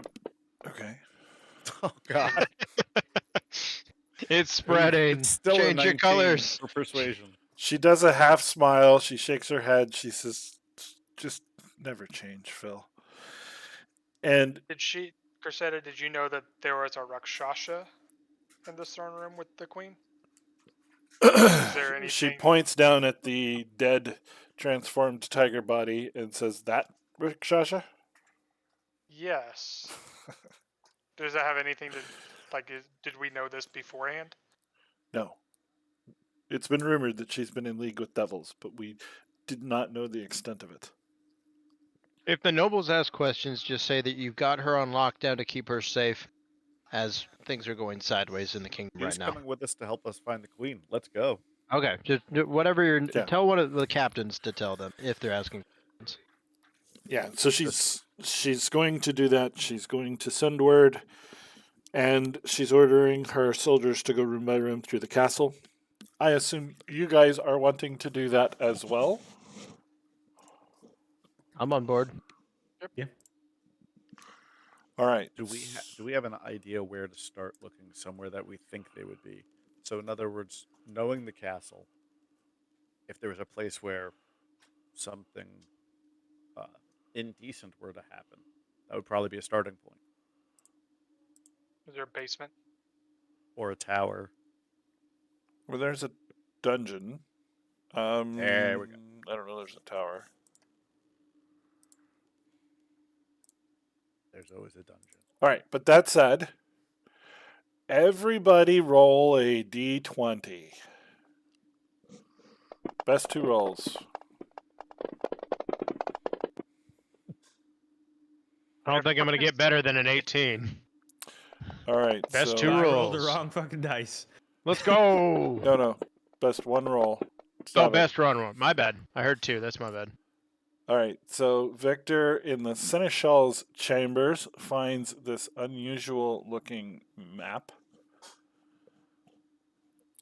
Okay. Oh God, It's spreading. It's still a Change your 19 colors. for persuasion. She does a half smile. She shakes her head. She says, just never change, Phil. And Cressida, did you know that there was a Rakshasa in this throne room with the queen? there she anything- points down at the dead, transformed tiger body and says, that Rakshasa? Yes. Does that have anything to, did we know this beforehand? No. It's been rumored that she's been in league with devils, but we did not know the extent of it. If the nobles ask questions, just say that you've got her on lockdown to keep her safe, as things are going sideways in the kingdom She's right now. coming with us to help us find the queen. Let's go. Okay, just whatever you're. Yeah. Tell one of the captains to tell them if they're asking questions. Yeah, so she's going to do that. She's going to send word, and she's ordering her soldiers to go room by room through the castle. I assume you guys are wanting to do that as well. I'm on board. All right. Do we have an idea where to start looking? Somewhere that we think they would be. So in other words, knowing the castle, if there was a place where something indecent were to happen, that would probably be a starting point. Is there a basement? Or a tower. Well, there's a dungeon. There we go. I don't know. There's a tower. There's always a dungeon. All right, but that said, everybody roll a d20. Best two rolls. I don't think I'm gonna get better than an 18. All right. Best so, two I rolled the rolls. wrong fucking dice. Let's go. No. Best one roll. Oh, Stop it. best run one. My bad. I heard two. That's my bad. All right. So Victor in the Seneschal's chambers finds this unusual looking map.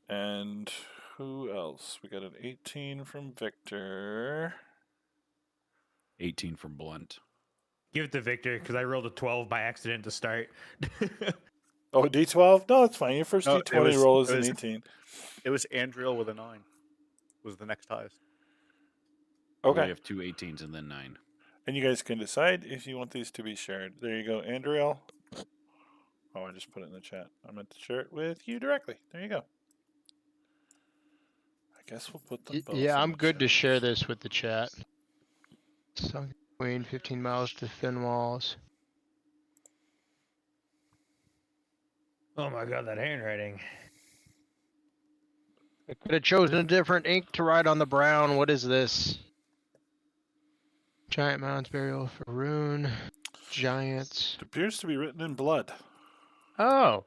And who else? We got an 18 from Victor. 18 from Blunt. Give it to Victor because I rolled a 12 by accident to start. Oh, D12? No, it's fine. Your first No, D20 roll is an 18. It was Andriel with a 9. Was the next highest. Okay. We have two 18s and then 9. And you guys can decide if you want these to be shared. There you go, Andriel. Oh, I just put it in the chat. I meant to share it with you directly. There you go. I guess we'll put them both. Yeah, in I'm the good to chat. share this with the chat. Sunken Queen, 15 miles to thin walls. Oh my god, that handwriting. I could have chosen a different ink to write on the brown. What is this? Giant Mounds Burial for Rune. Giants. It appears to be written in blood. Oh,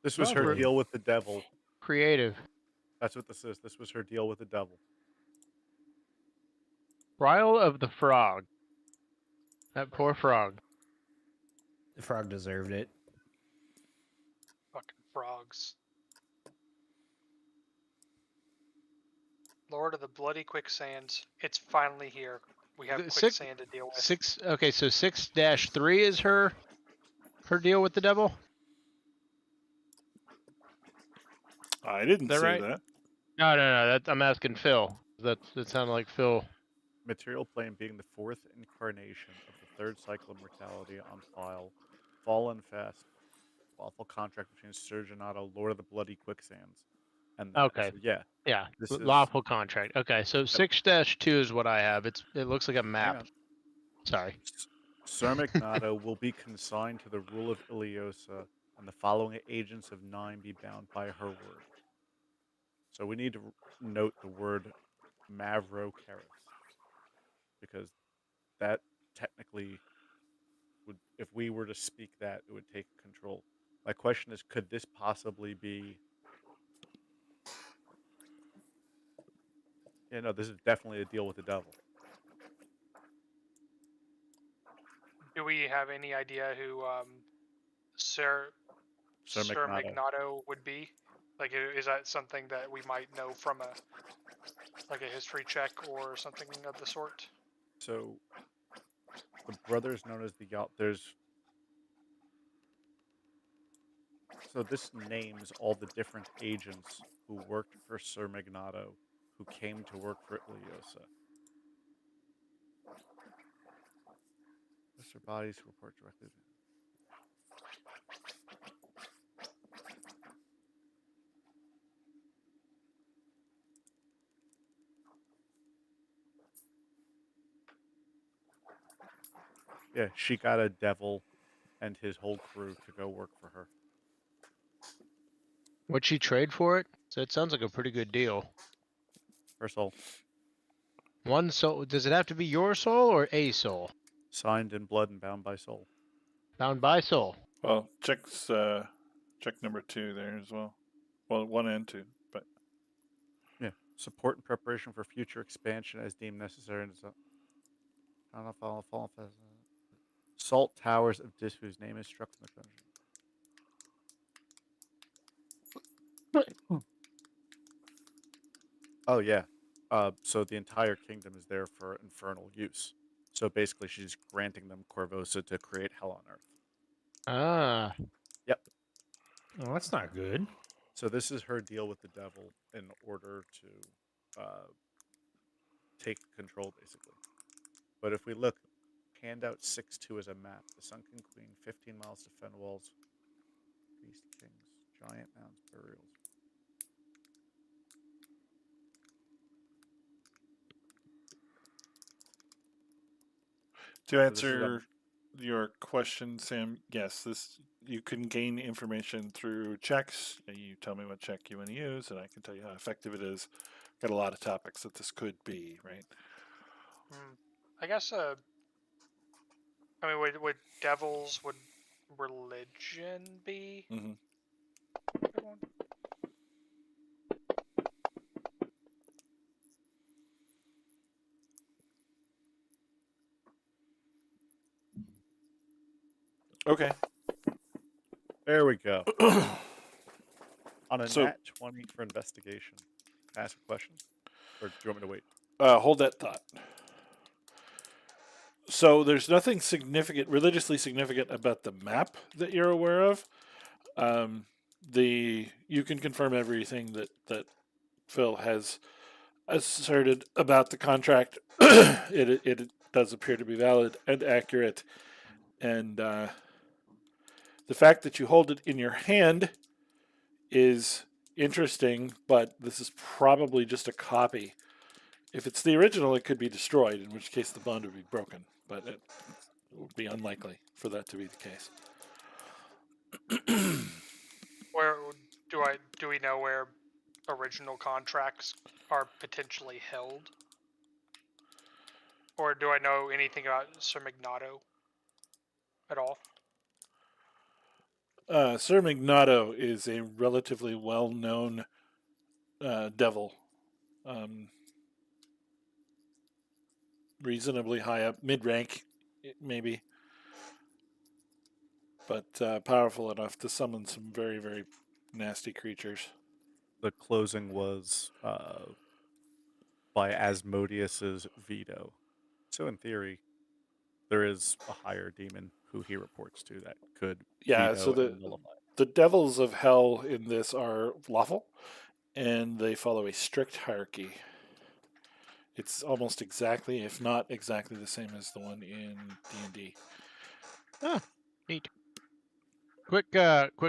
This was Oh, her great. deal with the devil. creative. That's what this is. This was her deal with the devil. Trial of the Frog. That poor frog. The frog deserved it. Fucking frogs. Lord of the Bloody Quicksands. It's finally here. We have The six- quicksand to deal with. Six. Okay, so 6-3 is her deal with the devil. I didn't that say right? that. No. That I'm asking Phil. That sounded like Phil. Material plane being the fourth incarnation of the third cycle of mortality on file. Fallen fast. Lawful contract between Surgeonato, Lord of the Bloody Quicksands. And that. Okay. So, yeah. Yeah. This is- Lawful contract. Okay, so 6-2 is what I have. It looks like a Hang map. on. Sorry. Sir Magnato will be consigned to the rule of Iliosa, and the following agents of 9 be bound by her word. So we need to note the word Mavrocaris, because that technically would, if we were to speak that, it would take control. My question is, could this possibly be? Yeah, no, this is definitely a deal with the devil. Do we have any idea who Sir Sir Magnato. Magnato would be? Like, is that something that we might know from a history check or something of the sort? So the brothers known as the there's. So this names all the different agents who worked for Sir Magnato, who came to work for Iliosa. Mr. Bodies who report directly. Yeah, she got a devil and his whole crew to go work for her. What'd she trade for it? So it sounds like a pretty good deal. Her soul. One soul. Does it have to be your soul or a soul? Signed in blood and bound by soul. Bound by soul. Well, check number 2 there as well. Well, 1 and 2, but Yeah. Support and preparation for future expansion as deemed necessary. Salt Towers of Dis, whose name is struck from the dungeon. Oh yeah. So the entire kingdom is there for infernal use. So basically, she's granting them Corvosa to create hell on earth. Ah. Yep. Oh, that's not good. So this is her deal with the devil in order to take control, basically. But if we look, handout 6-2 is a map. The Sunken Queen, 15 miles to fen walls, Beast Kings, Giant Mounds, Burials. to So this is answer your question, Sam, yes, you can gain information through checks. You tell me what check you want to use, and I can tell you how effective it is. Got a lot of topics that this could be, right? I guess. I mean, would devils, would religion be? Mm-hmm. a good one? Okay. There we go. On a So- nat 20 for investigation. Can I ask a question? Or do you want me to wait? Hold that thought. So there's nothing significant, religiously significant about the map that you're aware of. You can confirm everything that Phil has asserted about the contract. it does appear to be valid and accurate, and the fact that you hold it in your hand is interesting. But this is probably just a copy. If it's the original, it could be destroyed, in which case the bond would be broken. But it would be unlikely for that to be the case. Where do we know where original contracts are potentially held? Or do I know anything about Sir Magnato at all? Sir Magnato is a relatively well-known devil. Reasonably high up, mid-rank, maybe. But powerful enough to summon some very, very nasty creatures. The closing was by Asmodeus's veto. So in theory, there is a higher demon who he reports to that could Yeah, veto so and nullify. the devils of hell in this are lawful, and they follow a strict hierarchy. It's almost exactly, if not exactly, the same as the one in D&D. Ah, neat. Quick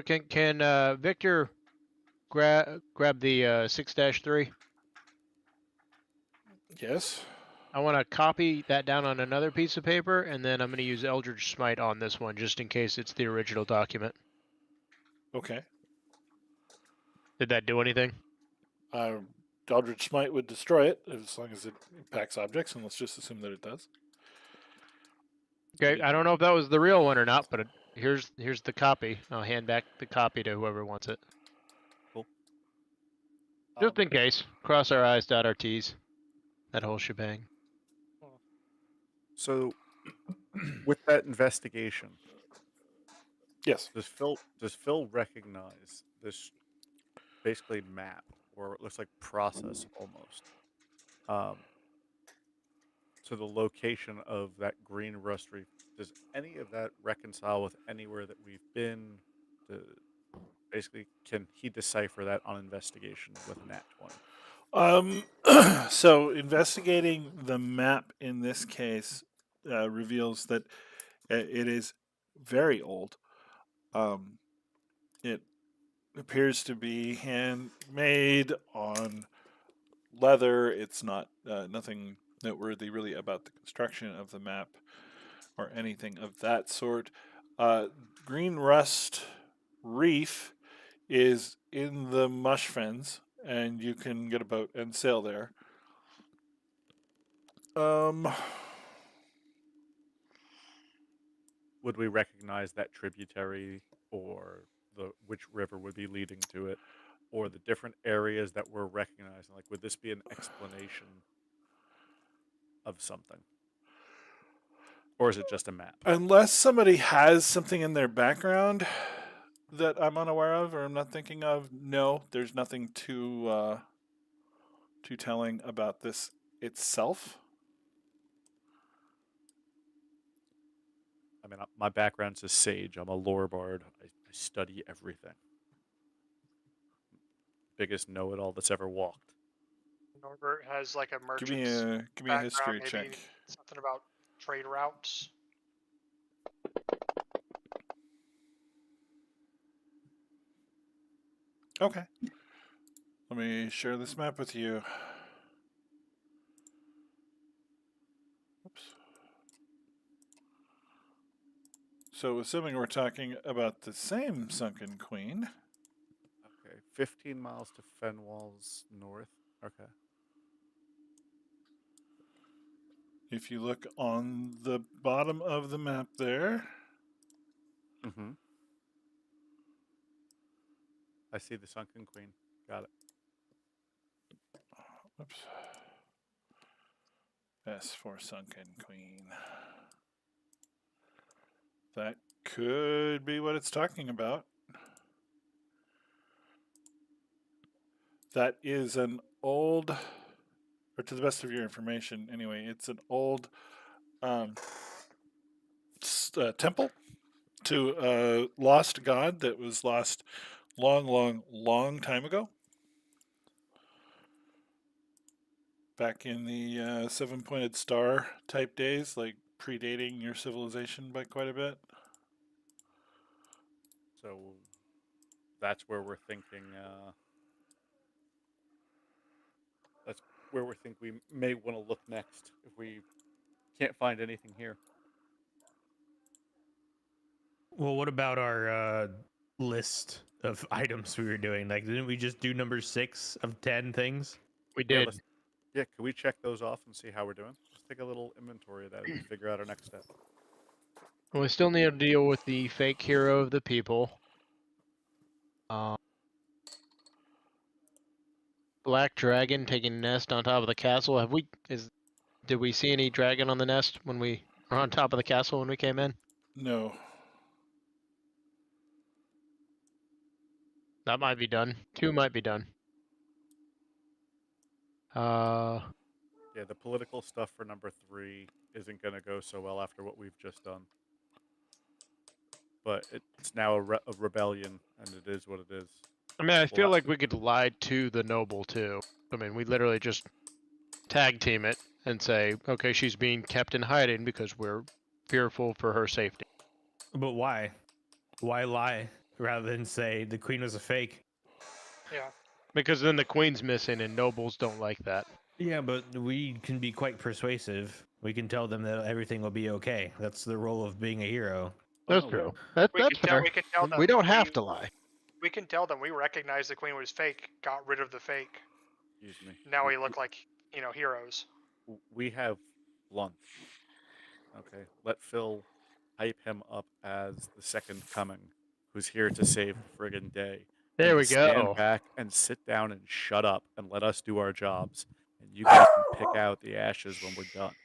hint, can Victor grab the 6-3? Yes. I want to copy that down on another piece of paper, and then I'm going to use Eldritch Smite on this one, just in case it's the original document. Okay. Did that do anything? Eldritch Smite would destroy it as long as it impacts objects, and let's just assume that it does. Okay, I don't know if that was the real one or not, but here's the copy. I'll hand back the copy to whoever wants it. Cool. Just in case. Cross our I's, dot our T's. That whole shebang. So, with that investigation, Yes. does Phil recognize this basically map, or it looks like process almost? So the location of that green rust reef, does any of that reconcile with anywhere that we've been? Basically, can he decipher that on investigation with a nat 20? So investigating the map in this case reveals that it is very old. It appears to be handmade on leather. It's not nothing noteworthy really about the construction of the map or anything of that sort. Green Rust Reef is in the Mush Fens, and you can get a boat and sail there. would we recognize that tributary, or which river would be leading to it, or the different areas that we're recognizing? Like, would this be an explanation of something, or is it just a map? Unless somebody has something in their background that I'm unaware of or I'm not thinking of, no, there's nothing too telling about this itself. I mean, my background's a sage. I'm a lore bard. I study everything. Biggest know-it-all that's ever walked. Norbert has like a Give me merchant's a background, history maybe check. something about trade routes. Okay. Let me share this map with you. Oops. So, assuming we're talking about the same Sunken Queen. Okay, 15 miles to Fenwalls north. Okay. If you look on the bottom of the map there. Mm-hmm. I see the Sunken Queen. Got it. Oops. S for Sunken Queen. That could be what it's talking about. That is an old, or to the best of your information, anyway, it's an old temple to a lost god that was lost long time ago. Back in the seven-pointed star type days, like predating your civilization by quite a bit. So that's where we're thinking. That's where we think we may want to look next if we can't find anything here. Well, what about our list of items we were doing? Like, didn't we just do number 6 of 10 things? We Yeah, did. can we check those off and see how we're doing? Let's take a little inventory of that and figure out our next step. We still need to deal with the fake hero of the people. Black dragon taking nest on top of the castle. Did we see any dragon on the nest when we were on top of the castle when we came in? No. That might be done. 2 might be done. Yeah, the political stuff for number 3 isn't going to go so well after what we've just done. But it's now a rebellion, and it is what it is. I mean, I feel like we could lie to the noble too. I mean, we literally just tag team it and say, okay, she's being kept in hiding because we're fearful for her safety. But why? Why lie rather than say the queen was a fake? Yeah. Because then the queen's missing, and nobles don't like that. Yeah, but we can be quite persuasive. We can tell them that everything will be okay. That's the role of being a hero. That's true. That's fair. We can tell them. We don't have to lie. We can tell them we recognize the queen was fake, got rid of the fake. Excuse me. Now we look like, heroes. We have lunch. Okay, let Phil hype him up as the second coming, who's here to save the friggin' day. There we Stand go. back and sit down and shut up and let us do our jobs. And you guys can pick out the ashes when we're done.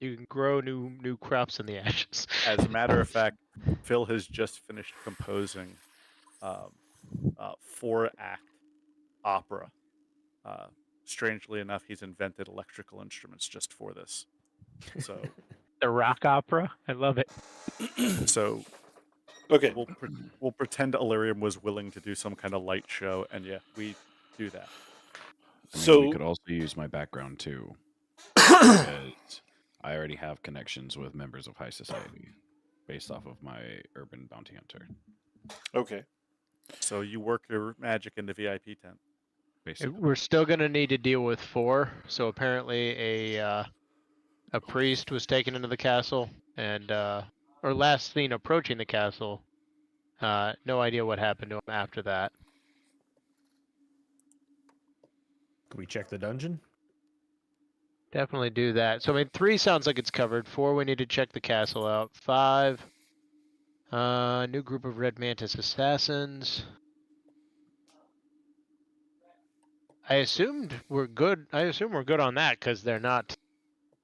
You can grow new crops in the ashes. As a matter of fact, Phil has just finished composing 4-act opera. Strangely enough, he's invented electrical instruments just for this. So The rock opera. I love it. So okay, we'll pretend Illyrium was willing to do some kind of light show, and yeah, we do that. We could also use my background too, because I already have connections with members of high society, based off of my urban bounty hunter. Okay. So you work your magic in the VIP tent. Basically. We're still gonna need to deal with 4. So apparently a priest was taken into the castle, and or last seen approaching the castle. No idea what happened to him after that. Can we check the dungeon? Definitely do that. So I mean, 3 sounds like it's covered. 4, we need to check the castle out. 5, new group of Red Mantis assassins. I assumed we're good. I assume we're good on that because they're not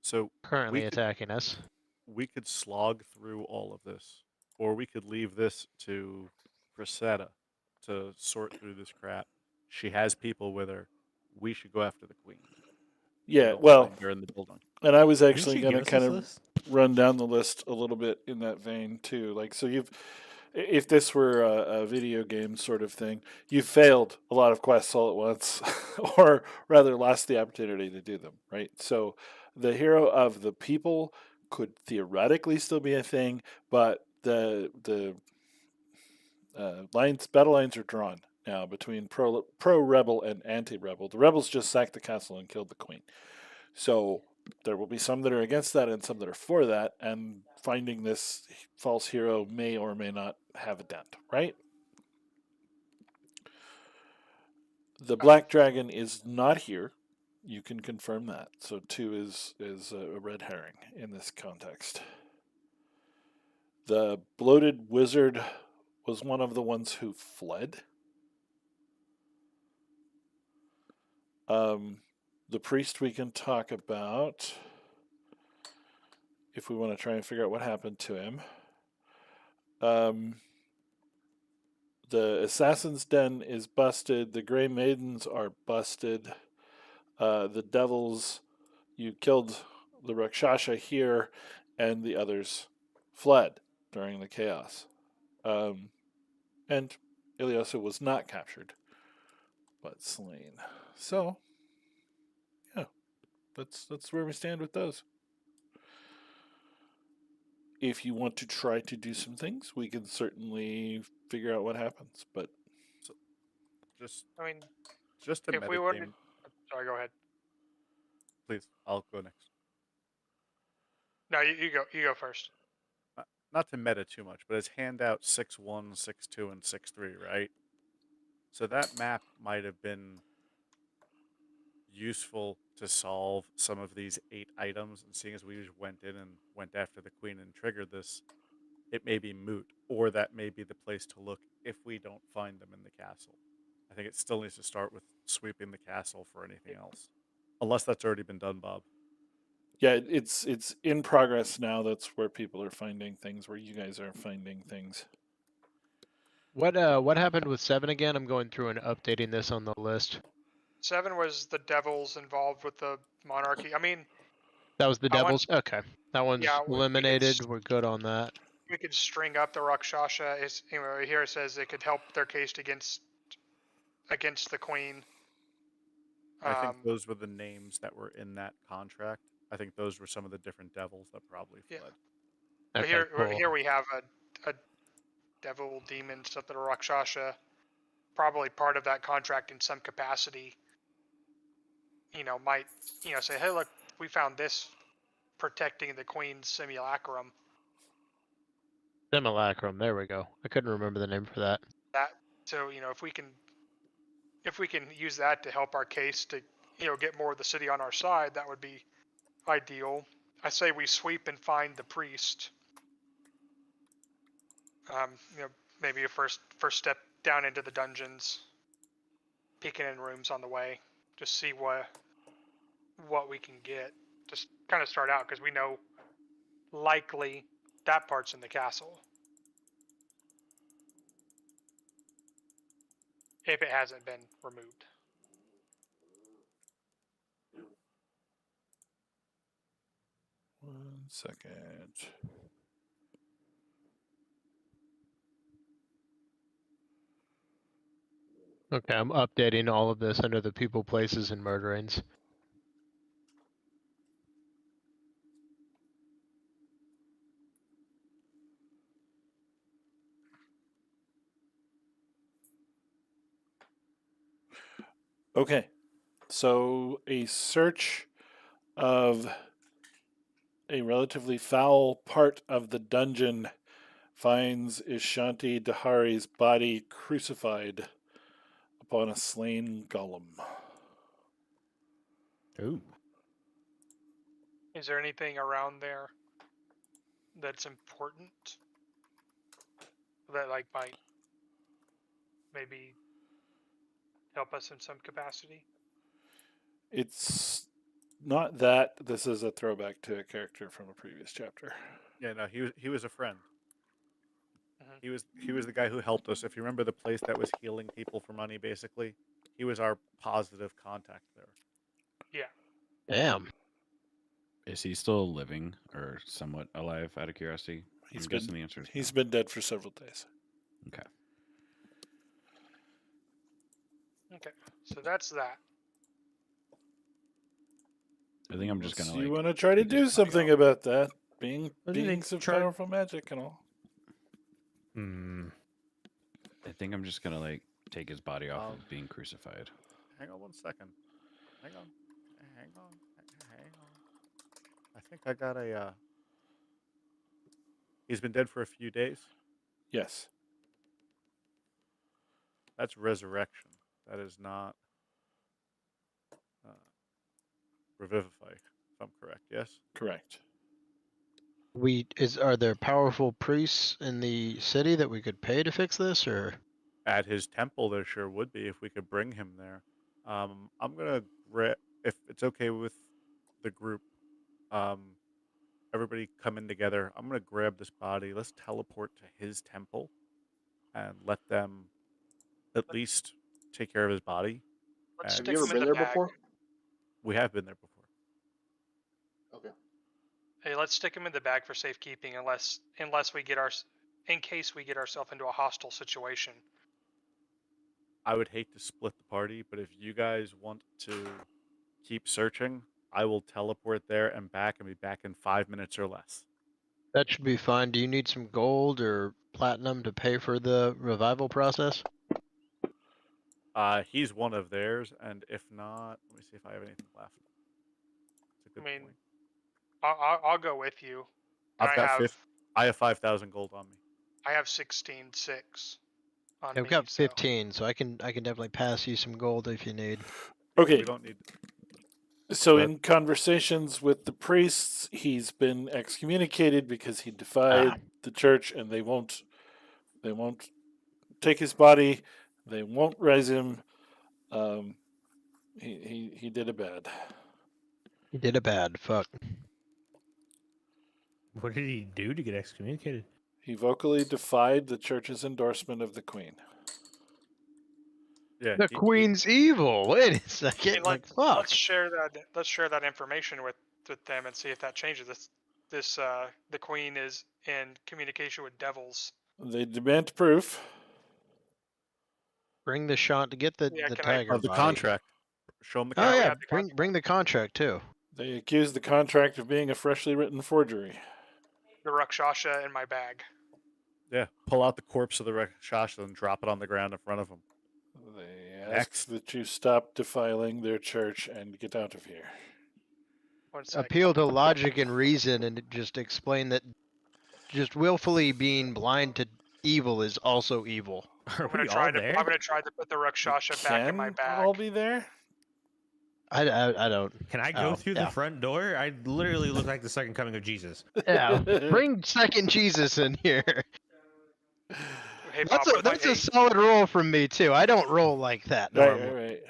So currently we could attacking us. slog through all of this, or we could leave this to Grisetta to sort through this crap. She has people with her. We should go after the queen. Yeah, Go well, find her in the building. and I was Didn't actually she going give to us kind this of list? run down the list a little bit in that vein too. Like, so if this were a video game sort of thing, you've failed a lot of quests all at once, or rather lost the opportunity to do them, right? So the hero of the people could theoretically still be a thing, but the battle lines are drawn now between pro rebel and anti rebel. The rebels just sacked the castle and killed the queen. So there will be some that are against that and some that are for that, and finding this false hero may or may not have a dent, right? The black dragon is not here. You can confirm that. So 2 is a red herring in this context. The bloated wizard was one of the ones who fled. The priest we can talk about if we want to try and figure out what happened to him. The Assassin's Den is busted. The Grey Maidens are busted. The devils, you killed the Rakshasa here, and the others fled during the chaos. And Iliosa was not captured, but slain. So, yeah, that's where we stand with those. If you want to try to do some things, we can certainly figure out what happens. But Just I mean, just to if we metagame, wanted, sorry, go ahead. please. I'll go next. No, you go. You go first. Not to meta too much, but it's handout 6-1, 6-2, and 6-3, right? So that map might have been useful to solve some of these 8 items, and seeing as we just went in and went after the queen and triggered this, it may be moot, or that may be the place to look if we don't find them in the castle. I think it still needs to start with sweeping the castle for anything else, unless that's already been done, Bob. yeah, it's in progress now. That's where people are finding things, where you guys are finding things. What happened with 7 again? I'm going through and updating this on the list. 7 was the devils involved with the monarchy. I mean, That was the I want, devils. Okay, that one's yeah, eliminated. We're good on that. we could string up the Rakshasa. Is anyway, here it says it could help their case against the queen. I think those were the names that were in that contract. I think those were some of the different devils that probably fled. Yeah. Okay, But cool. here we have a devil, demon, something, a Rakshasa, probably part of that contract in some capacity. Might say, hey, look, we found this protecting the queen's simulacrum. Simulacrum. There we go. I couldn't remember the name for that. So if we can use that to help our case to get more of the city on our side, that would be ideal. I say we sweep and find the priest. Maybe a first step down into the dungeons, peeking in rooms on the way, just see what we can get. Just kind of start out, because we know likely that part's in the castle, if it hasn't been removed. One second. Okay, I'm updating all of this under the people, places, and murderings. Okay, so a search of a relatively foul part of the dungeon finds Ishanti Dahari's body crucified upon a slain golem. Ooh. Is there anything around there that's important that like might maybe help us in some capacity? It's not that. This is a throwback to a character from a previous chapter. Yeah, no, he was a friend. Mhm. He was the guy who helped us. If you remember the place that was healing people for money, basically, he was our positive contact there. Yeah. Damn. Is he still living or somewhat alive? Out of curiosity, He's I'm been guessing the answer is he's no. been dead for several days. Okay. Okay. So that's that. I think I'm just Unless gonna you like. want to try to eat his do body something off. about that, being Wasn't it beings of char- powerful magic and all. Hmm. I think I'm just gonna like take his body off Um, of being crucified. Hang on 1 second. Hang on. Hang on. Hang on. I think I got a. He's been dead for a few days. Yes. That's resurrection. That is not revivify, if I'm correct. Yes. Correct. Are there powerful priests in the city that we could pay to fix this, or? At his temple, there sure would be if we could bring him there. I'm gonna if it's okay with the group. Everybody come in together. I'm gonna grab this body. Let's teleport to his temple, and let them at least take care of his body. Let's Have stick you ever him in been the there bag. before? We have been there before. Okay. Hey, let's stick him in the bag for safekeeping, unless we get in case we get ourselves into a hostile situation. I would hate to split the party, but if you guys want to keep searching, I will teleport there and back and be back in 5 minutes or less. That should be fine. Do you need some gold or platinum to pay for the revival process? He's one of theirs, and if not, let me see if I have anything left. That's a good point. I'll go with you. And I've got I have 5,000 gold on me. I have 16,600 on I've me. got so 15, so I can definitely pass you some gold if you need. Okay. We don't need. So But- in conversations with the priests, he's been excommunicated because he defied the church, and they won't take his body. They won't raise him. He did a bad. You did a bad. Fuck. What did he do to get excommunicated? He vocally defied the church's endorsement of the queen. Yeah. The queen's evil. Wait a second. Hey, Like, fuck. let's share that information with them and see if that changes. The queen is in communication with devils. They demand proof. Bring the shot to get the tiger Of the body. contract. Show him the Oh contract. yeah, bring the contract too. They accuse the contract of being a freshly written forgery. The Rakshasha in my bag. Yeah. Pull out the corpse of the Rakshasha and drop it on the ground in front of him. They ask that you stop defiling their church and get out of here. Appeal to logic and reason, and just explain that just willfully being blind to evil is also evil. I'm gonna try to put the Rakshasha back in my Can bag. all be there? I don't. Can I go through the yeah. front door? I literally look like the second coming of Jesus. Yeah, bring second Jesus in here. Hey, Bob, That's a solid roll from me too. I don't roll like that normally. Right.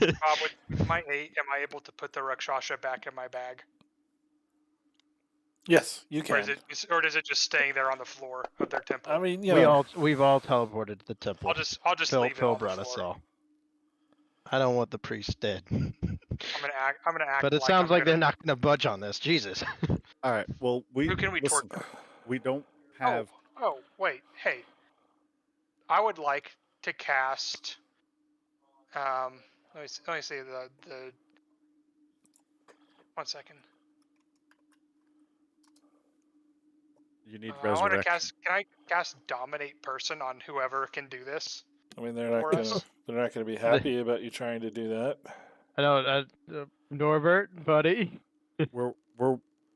Bob, with my 8, am I able to put the Rakshasha back in my bag? Yes, you can. Or is it just staying there on the floor of their temple? I mean, you know, we've all teleported to the temple. I'll just leave it Phil on the brought us floor. all. I don't want the priest dead. I'm gonna act. But it sounds like they're not gonna budge on this. Jesus. All right. Well, Who can we listen, torture? we don't have. Oh, wait. Hey, I would like to cast. Let me see the. 1 second. You need I want to resurrection. Can I cast Dominate Person on whoever can do this? I mean, they're not gonna be happy about you trying to do that. I don't. Norbert, buddy, We're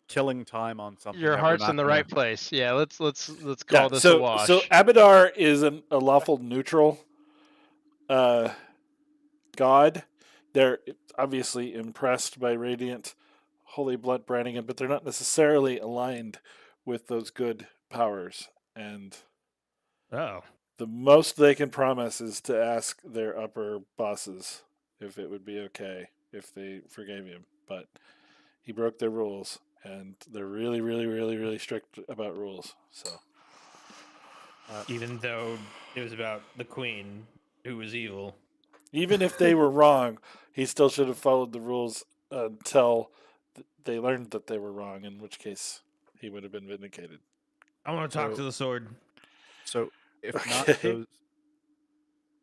killing time on something. Your that we're heart's not in the gonna- right place. Yeah, let's call this a so wash. so Abadar is a lawful neutral god. They're obviously impressed by Radiant Holy Blood Brannigan, but they're not necessarily aligned with those good powers. And Oh. the most they can promise is to ask their upper bosses if it would be okay if they forgave him. But he broke their rules, and they're really, really, really, really strict about rules. So Even though it was about the queen who was evil. even if they were wrong, he still should have followed the rules until they learned that they were wrong, in which case he would have been vindicated. I want to talk So- to the sword. So if not Okay. those,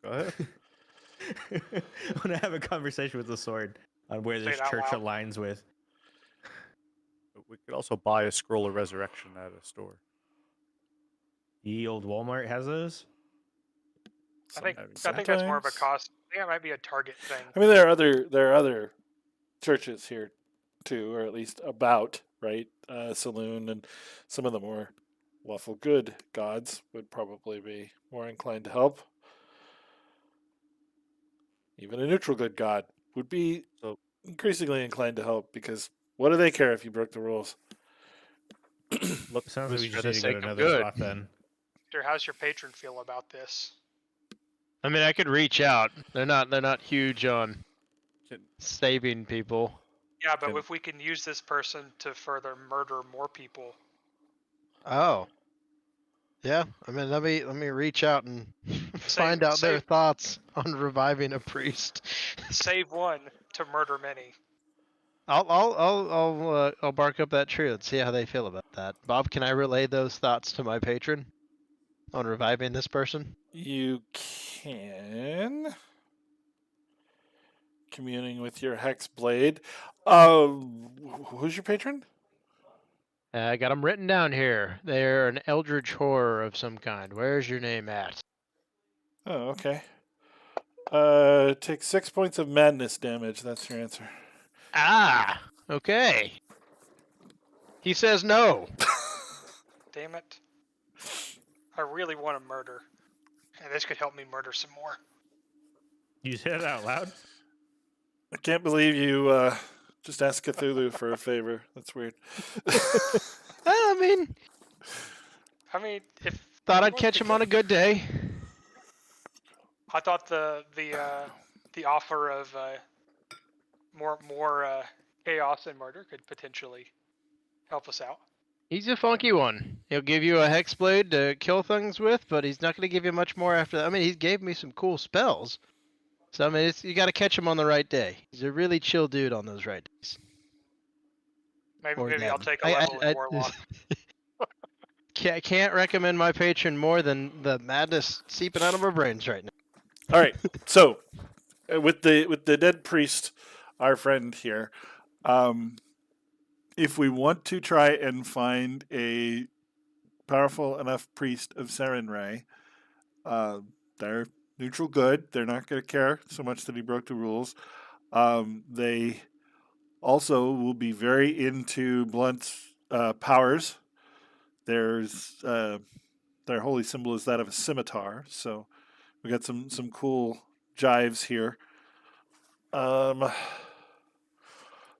go ahead. I want to have a conversation with the sword on where Say this it out church loud. aligns with. We could also buy a scroll of resurrection at a store. The old Walmart has those. I think Sometimes. that's more of a cost. I think it might be a Target thing. I mean, there are other churches here too, or at least about, right? Saloon and some of the more lawful good gods would probably be more inclined to help. Even a neutral good god would be So- increasingly inclined to help, because what do they care if you broke the rules? Look, Sounds like we for just the need to go sake to of another good. spot then. Peter, how's your patron feel about this? I mean, I could reach out. They're not huge on Can- saving people. Yeah, but Can- if we can use this person to further murder more people, Oh. Yeah, I mean, let me reach out and find out their save- thoughts on reviving a priest. save one to murder many. I'll bark up that tree and see how they feel about that. Bob, can I relay those thoughts to my patron on reviving this person? You can. Communing with your hex blade. Who's your patron? I got them written down here. They're an eldritch horror of some kind. Where's your name at? Oh, okay. Take 6 points of madness damage. That's your answer. Ah, okay. He says no. Damn it. I really want to murder. And this could help me murder some more. You said it out loud? I can't believe you just asked Cthulhu for a favor. That's weird. I mean, if thought he I'd wants catch to him on a good day. I thought the offer of more chaos and murder could potentially help us out. He's a funky one. He'll give you a hex blade to kill things with, but he's not going to give you much more after that. I mean, he gave me some cool spells. So, I mean, you got to catch him on the right day. He's a really chill dude on those right days. Maybe Or I'll them. take a level in Warlock. Can't recommend my patron more than the madness seeping out of our brains right now. All right. So, with the dead priest, our friend here, if we want to try and find a powerful enough priest of Sarenrae, they're neutral good. They're not going to care so much that he broke the rules. They also will be very into Blunt's powers. There's their holy symbol is that of a scimitar, so we got some cool jives here.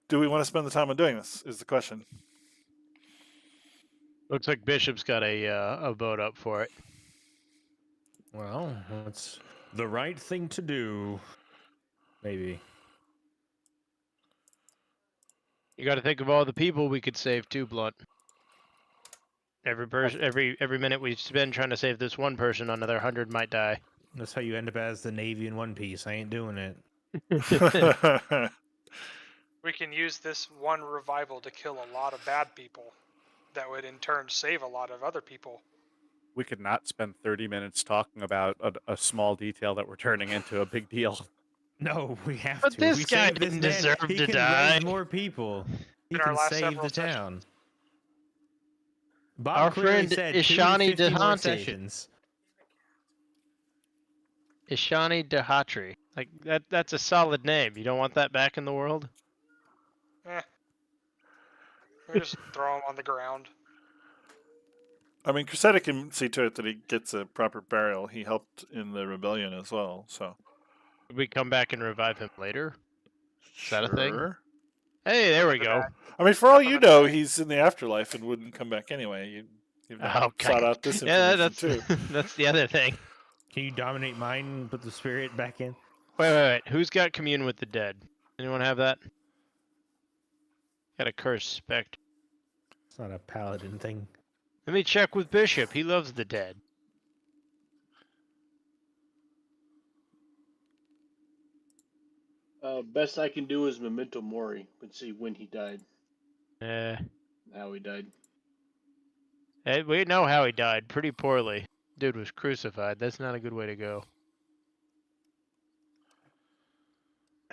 Do we want to spend the time on doing this? Is the question. Looks like Bishop's got a vote up for it. Well, it's the right thing to do. Maybe. You got to think of all the people we could save too, Blunt. Every minute we spend trying to save this one person, another 100 might die. That's how you end up as the Navy in One Piece. I ain't doing it. We can use this one revival to kill a lot of bad people. That would in turn save a lot of other people. We could not spend 30 minutes talking about a small detail that we're turning into a big deal. No, we have But to. this We guy saved this didn't man. deserve He to can die. raise more people. He In our can last save several the town. Bob Our clearly friend said Ishani 2 to 50 more Dehanti. sessions. Ishani Dehatri. Like that's a solid name. You don't want that back in the world? We just throw him on the ground. I mean, Cressida can see to it that he gets a proper burial. He helped in the rebellion as well, so. We come back and revive him later? Is that a thing? Sure. Hey, there we the go. bag. I mean, for all Nothing you in the know, bag. he's in the afterlife and wouldn't come back anyway. You've not Okay. sought out this Yeah, information that's too. that's the other thing. Can you dominate mine and put the spirit back in? Wait. Who's got commune with the dead? Anyone have that? Got a curse spectre. It's not a paladin thing. Let me check with Bishop. He loves the dead. Best I can do is memento mori, and see when he died, how he died. We know how he died. Pretty poorly. Dude was crucified. That's not a good way to go.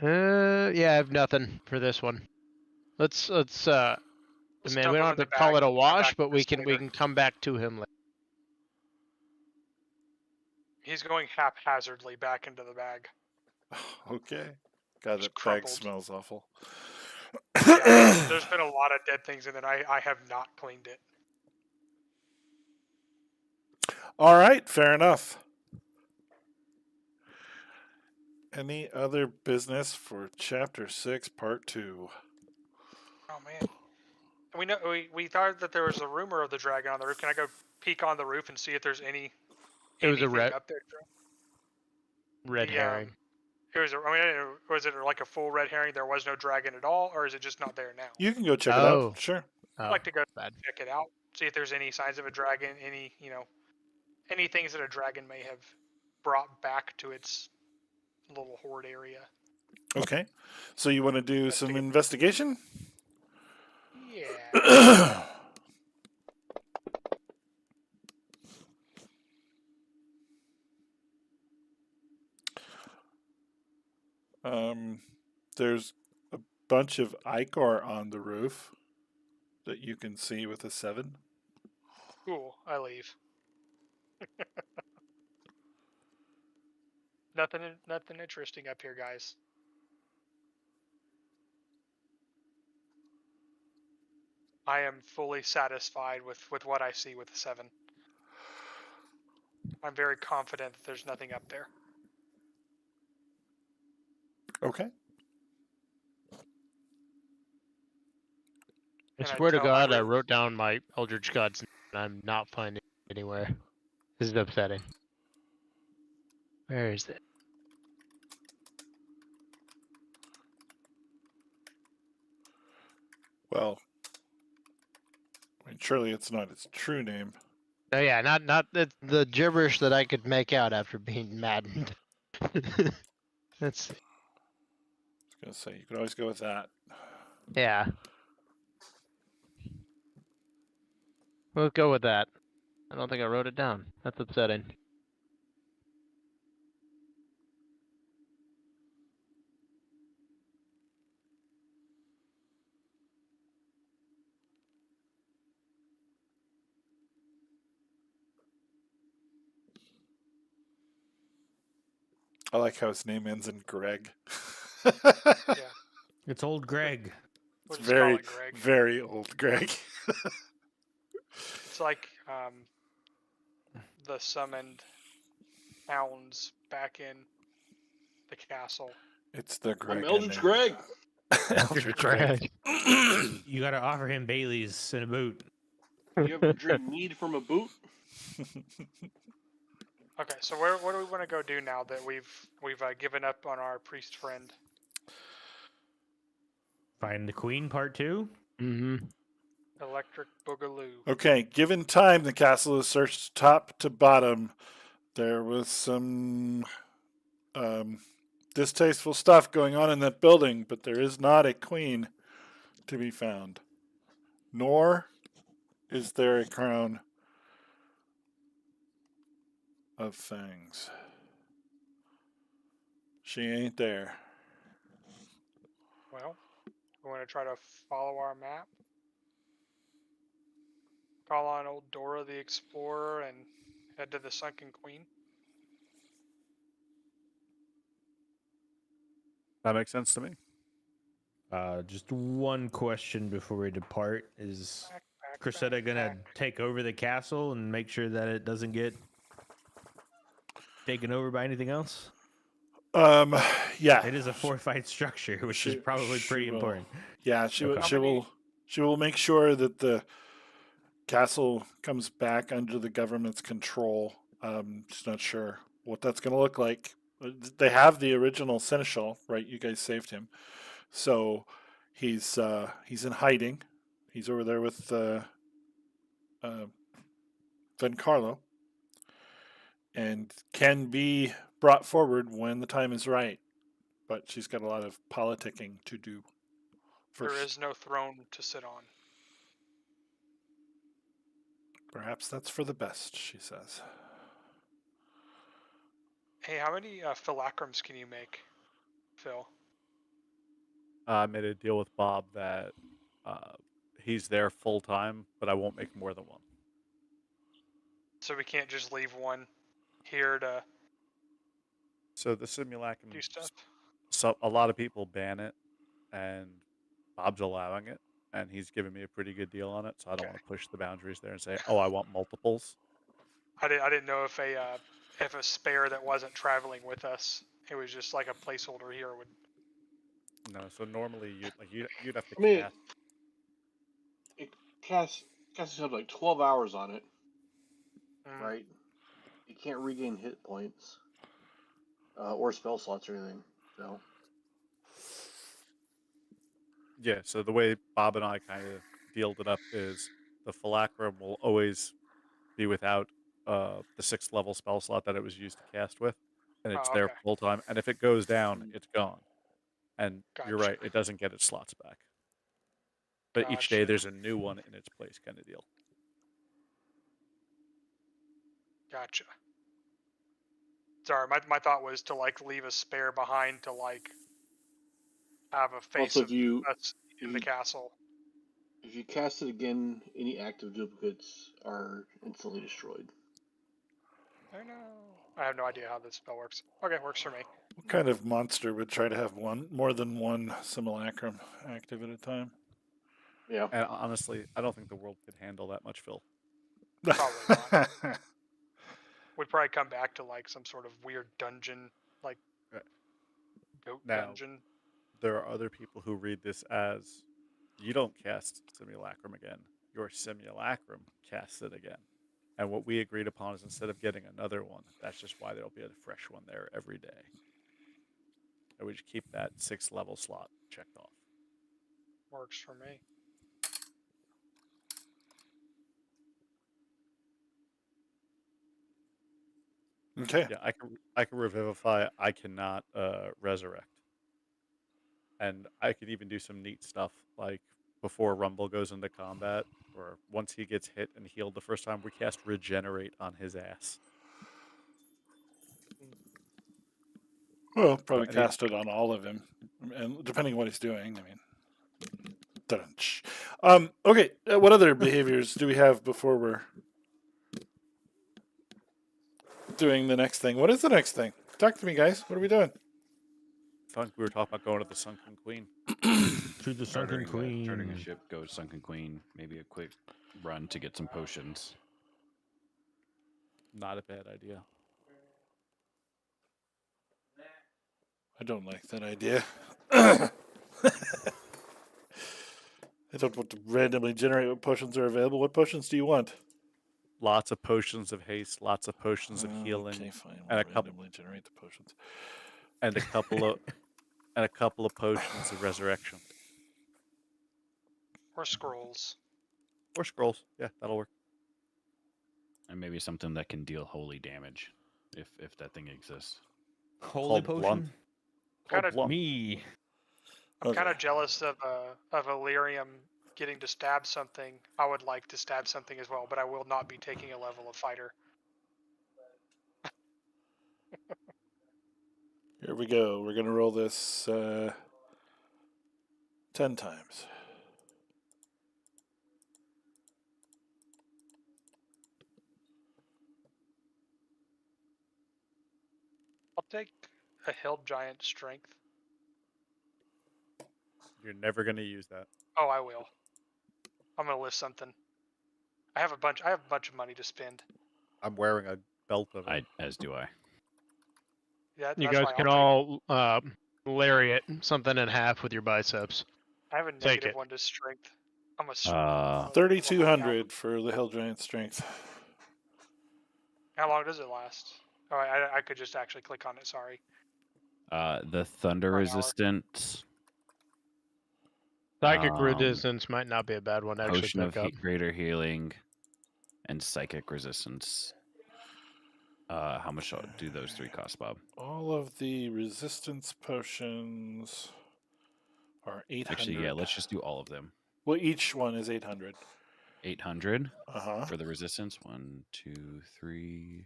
Yeah, I have nothing for this one. Let's Let's man, we dump don't him have in the to call bag it a and come wash, back but to we this can later. come back to him later. He's going haphazardly back into the bag. Okay. God, Just that bag crumpled. smells awful. Yeah, there's been a lot of dead things in it. I have not cleaned it. All right, fair enough. Any other business for Chapter 6, Part 2? Oh man. We know we thought that there was a rumor of the dragon on the roof. Can I go peek on the roof and see if there's anything up there? Red The, herring. It was. Was it like a full red herring? There was no dragon at all, or is it just not there now? You can go check it out. Sure. I'd like to go check it out, see if there's any signs of a dragon, any things that a dragon may have brought back to its little horde area. Okay. So you want to do some investigation? Yeah. There's a bunch of ichor on the roof that you can see with a 7. Cool. I leave. Nothing interesting up here, guys. I am fully satisfied with what I see with the 7. I'm very confident that there's nothing up there. Okay. I swear to God, I wrote down my Eldritch Gods and I'm not finding it anywhere. This is upsetting. Where is it? Well, I mean, surely it's not its true name. Oh yeah, not the gibberish that I could make out after being maddened. Let's see. I was going to say, you could always go with that. Yeah. We'll go with that. I don't think I wrote it down. That's upsetting. I like how his name ends in Greg. Yeah. It's old Greg. We'll It's just call very, it Greg. very old Greg. It's like the summoned hounds back in the castle. It's the Greg. I'm Eldritch Greg. Eldritch Greg. You gotta offer him Bailey's in a boot. You ever drink mead from a boot? Okay, so what do we want to go do now that we've given up on our priest friend? Find the Queen, Part 2. Mm-hmm. Electric Boogaloo. Okay, given time, the castle is searched top to bottom. There was some distasteful stuff going on in that building, but there is not a queen to be found. Nor is there a crown of fangs. She ain't there. Well, we want to try to follow our map. Call on old Dora the Explorer and head to the Sunken Queen. That makes sense to me. Just one question before we depart. Is Cressida gonna take over the castle and make sure that it doesn't get taken over by anything else? Yeah. It is a fortified structure, which is She- probably she pretty will. important. Yeah, Okay. she will make sure that the castle comes back under the government's control. Just not sure what that's going to look like. They have the original seneschal, right? You guys saved him, so he's in hiding. He's over there with Van Carlo, and can be brought forward when the time is right. But she's got a lot of politicking to do There first. is no throne to sit on. Perhaps that's for the best, she says. Hey, how many phylacrums can you make, Phil? I made a deal with Bob that he's there full time, but I won't make more than one. So we can't just leave one here to So the simulacrum, do stuff. so a lot of people ban it, and Bob's allowing it, and he's giving me a pretty good deal on it. So I don't Okay. want to push the boundaries there and say, "Oh, I want multiples." I didn't know if a spare that wasn't traveling with us, it was just like a placeholder here would. No, so normally you'd have to I mean, cast. it casts have like 12 hours on it, Mm, right? You can't regain hit points or spell slots or anything. So Yeah, so the way Bob and I kind of dealed it up is the Phylacrum will always be without the 6th level spell slot that it was used to cast with, and it's Oh, there okay. full time. And if it goes down, it's gone. And you're Gotcha. right, it doesn't get its slots back. But each day Gotcha. there's a new one in its place, kind of deal. Gotcha. Sorry, my thought was to like leave a spare behind to like have a face also, of us in the castle. if you cast it again, any active duplicates are instantly destroyed. I know. I have no idea how this spell works. Okay, works for me. What kind of monster would try to have more than one simulacrum active at a time? Yeah. And honestly, I don't think the world could handle that much, Phil. Probably not. We'd probably come back to like some sort of weird dungeon, like goat Now, dungeon. there are other people who read this as you don't cast simulacrum again. Your simulacrum casts it again. And what we agreed upon is instead of getting another one, that's just why there'll be a fresh one there every day. And we just keep that 6th level slot checked off. Works for me. Okay. Yeah, I can revivify. I cannot resurrect. And I could even do some neat stuff like before Rumble goes into combat, or once he gets hit and healed the first time, we cast Regenerate on his ass. Well, probably And cast it on all of him, and depending on what he's doing. I mean, dun-dun-sh. Okay. What other behaviors do we have before we're doing the next thing? What is the next thing? Talk to me, guys. What are we doing? I think we were talking about going to the Sunken Queen. To the Sunken Chartering a Queen. ship, go to Sunken Queen. Maybe a quick run to get some potions. Not a bad idea. I don't like that idea. I don't want to randomly generate what potions are available. What potions do you want? Lots of potions of haste, lots of potions of healing, Okay, fine. and We'll randomly generate the potions. and a couple of potions of resurrection Or scrolls. or scrolls. Yeah, that'll work. And maybe something that can deal holy damage, if that thing exists. Holy Called potion? blunt. Kinda- Blunt. Me. I'm kind Okay. of jealous of Illyrium getting to stab something. I would like to stab something as well, but I will not be taking a level of fighter. Here we go. We're going to roll this 10 times. I'll take a hill giant strength. You're never gonna use that. Oh, I will. I'm gonna list something. I have a bunch of money to spend. I'm wearing a belt of it. As do I. Yeah, You that's guys fine. can I'll take. all lariat something in half with your biceps. I have a take negative it. one to strength. I'm a. I'm a 3,200 for the Hill Giant strength. How long does it last? Oh, I could just actually click on it. Sorry. The thunder For an hour. resistance. Psychic um, resistance might not be a bad one to actually Potion of pick up. greater healing, and psychic resistance. How much do those 3 cost, Bob? All of the resistance potions are 800. Actually, yeah, let's just do all of them. Well, each one is 800. 800 Uh-huh. for the resistance. 1, 2, 3,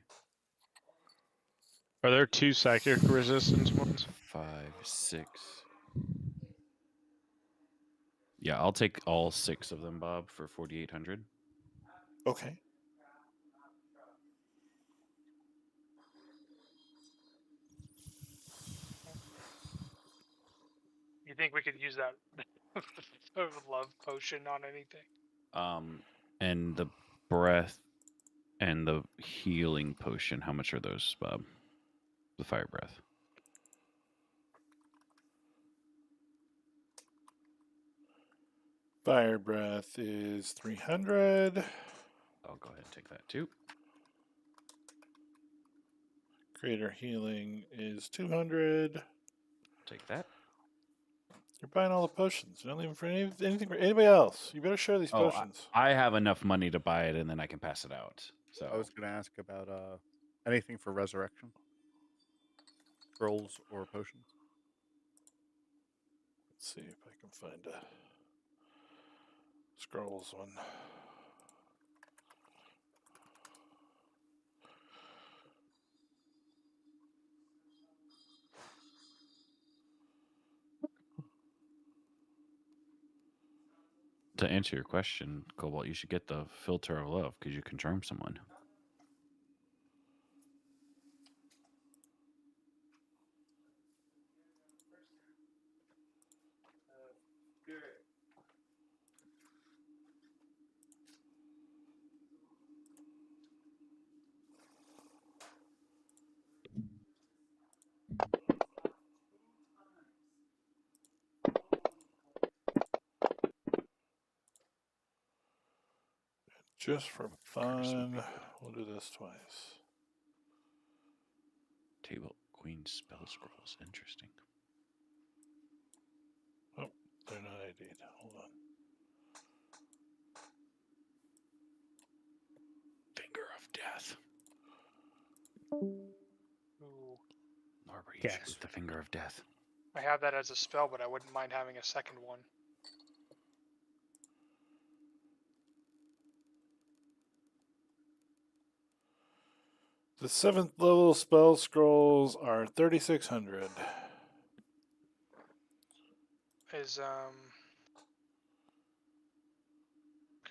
Are there 2 psychic resistance ones? 5, 6. Yeah, I'll take all 6 of them, Bob, for 4,800. Okay. You think we could use that love potion on anything? And the breath and the healing potion. How much are those, Bob? The fire breath. Fire breath is 300. I'll go ahead and take that too. Greater healing is 200. Take that. You're buying all the potions. You're not leaving for anything for anybody else. You better share these potions. I have enough money to buy it, and then I can pass it out. So I was going to ask about anything for resurrection, scrolls or potions. Let's see if I can find a scrolls one. to answer your question, Cobalt, you should get the filter of love because you can charm someone. Just for fun, we'll do this twice. Table Queen spell scrolls. Interesting. Oh, they're not ID'd. Hold on. Finger of Death. Ooh. Norbert, you Yes. should get the Finger of Death. I have that as a spell, but I wouldn't mind having a second one. The 7th level spell scrolls are 3,600. Is okay,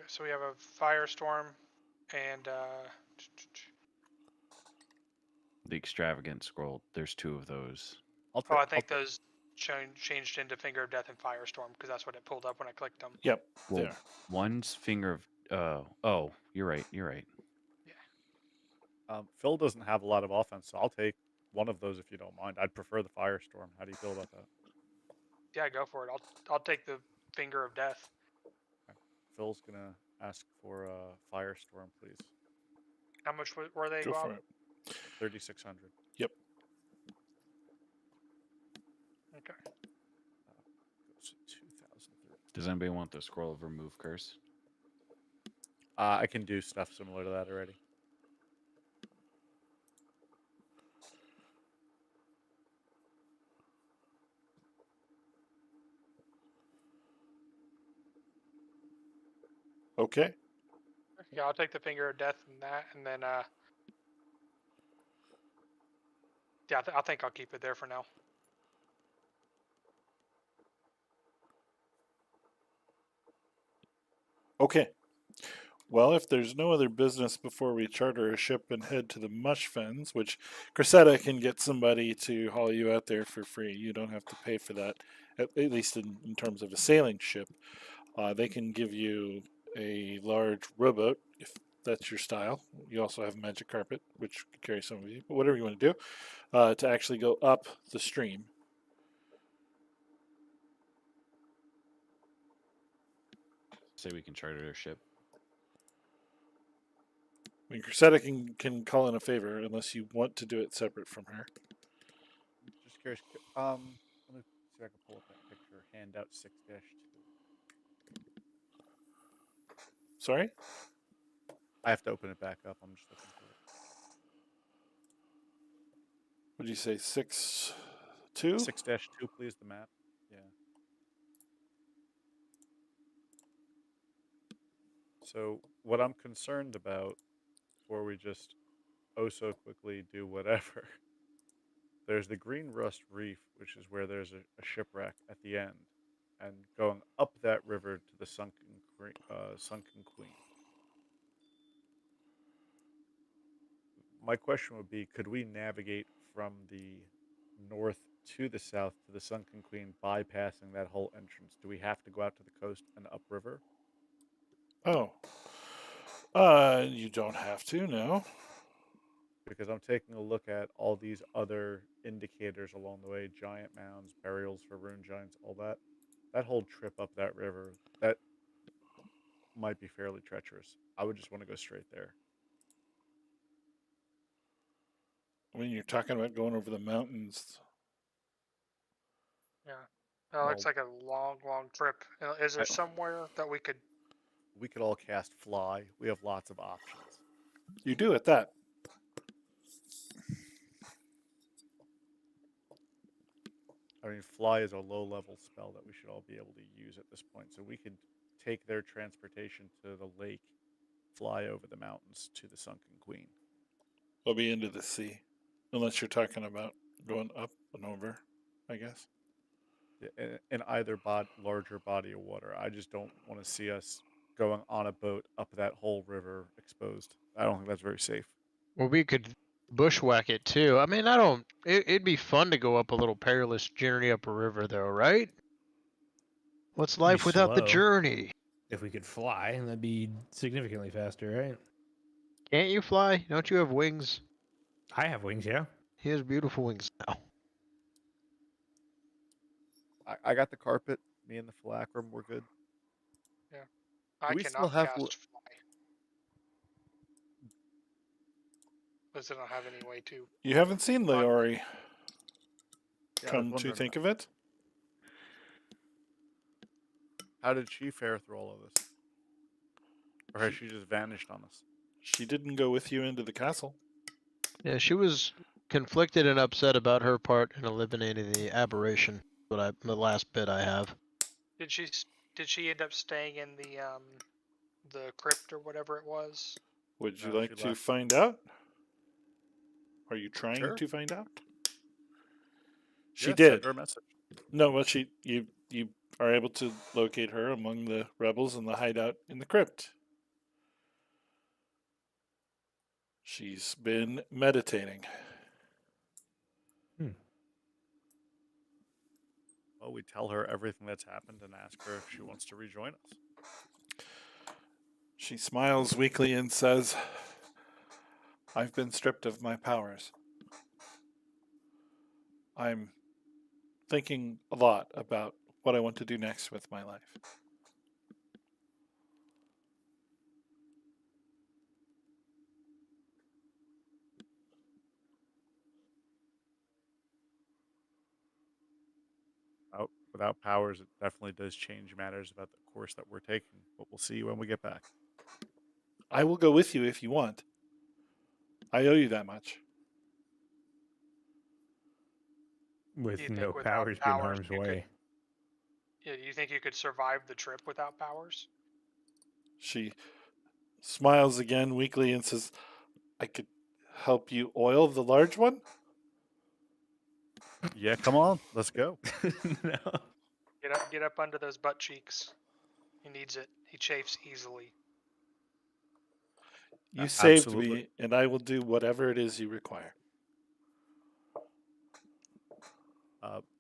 so we have a firestorm and The Extravagant Scroll. There's 2 of those. I think those changed into Finger of Death and Firestorm because that's what it pulled up when I clicked them. Yep, Well, there. one's Finger of... oh, you're right. You're right. Phil doesn't have a lot of offense, so I'll take one of those if you don't mind. I'd prefer the Firestorm. How do you feel about that? Yeah, go for it. I'll take the Finger of Death. Okay. Phil's gonna ask for Firestorm, please. How much were they, Go Bob? for it. 3,600. Yep. Okay. Goes to 2,030. Does anybody want the Scroll of Remove Curse? I can do stuff similar to that already. Okay. Yeah, I'll take the Finger of Death and that, and then yeah, I think I'll keep it there for now. Okay. Well, if there's no other business before we charter a ship and head to the Mush Fens, which Cressetta can get somebody to haul you out there for free. You don't have to pay for that, at least in terms of a sailing ship. They can give you a large rowboat if that's your style. You also have magic carpet, which could carry some of you. But whatever you want to do, to actually go up the stream. Say we can charter their ship. I mean, Cressida can call in a favor unless you want to do it separate from her. Just curious. Let me see if I can pull up that picture. Handout 6-2. Sorry? I have to open it back up. I'm just looking for it. What did you say? 6-2? 6-2, please. The map. Yeah. So what I'm concerned about, before we just so quickly do whatever, there's the Green Rust Reef, which is where there's a shipwreck at the end, and going up that river to the Sunken Queen. My question would be, could we navigate from the north to the south to the Sunken Queen, bypassing that whole entrance? Do we have to go out to the coast and upriver? Oh. You don't have to, no. Because I'm taking a look at all these other indicators along the way, giant mounds, burials for rune giants, all that. That whole trip up that river, that might be fairly treacherous. I would just want to go straight there. I mean, you're talking about going over the mountains. Yeah. That looks like a long, long trip. Is there somewhere that we could... We could all cast Fly. We have lots of options. You do at that. I mean, Fly is a low-level spell that we should all be able to use at this point. So we could take their transportation to the lake, fly over the mountains to the Sunken Queen. We'll be into the sea. Unless you're talking about going up and over, I guess. In either larger body of water. I just don't want to see us going on a boat up that whole river exposed. I don't think that's very safe. Well, we could bushwhack it too. I mean, it'd be fun to go up a little perilous journey up a river, though, right? What's life without the slow. journey? If we could fly, that'd be significantly faster, right? Can't you fly? Don't you have wings? I have wings, yeah. He has beautiful wings now. I got the carpet. Me and the Phylacrum, we're good. Yeah. I we cannot still have cast Fly. Because I don't have any way to... You haven't seen Leori. Yeah, Come to think of it. How did she fare through all of this? Or has she just vanished on us? She didn't go with you into the castle. Yeah, she was conflicted and upset about her part in eliminating the aberration. The last bit I have. Did she end up staying in the crypt or whatever it was? Would you like to find out? Are you trying Sure. to find out? She Yeah, did. send her a message. No, well, you are able to locate her among the rebels in the hideout in the crypt. She's been meditating. Well, we tell her everything that's happened and ask her if she wants to rejoin us. She smiles weakly and says, I've been stripped of my powers. I'm thinking a lot about what I want to do next with my life. Without powers, it definitely does change matters about the course that we're taking. But we'll see when we get back. I will go with you if you want. I owe you that much. With no powers being harm's way. Yeah, do you think you could survive the trip without powers? She smiles again weakly and says, I could help you oil the large one? Yeah, come on. Let's go. No. Get up under those butt cheeks. He needs it. He chafes easily. You saved Absolutely. me, and I will do whatever it is you require.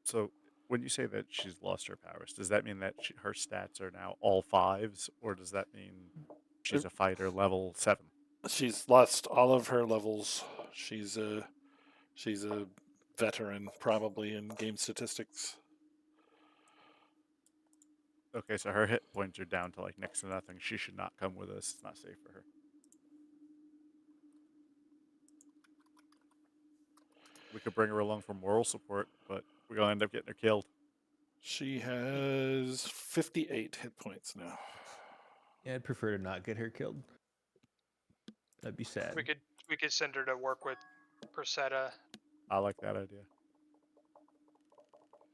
So when you say that she's lost her powers, does that mean that her stats are now all 5s, or does that mean she's a fighter level 7? She's lost all of her levels. She's a veteran, probably, in game statistics. Okay, so her hit points are down to like next to nothing. She should not come with us. It's not safe for her. We could bring her along for moral support, but we're gonna end up getting her killed. She has 58 hit points now. Yeah, I'd prefer to not get her killed. That'd be sad. We could send her to work with Persetta. I like that idea.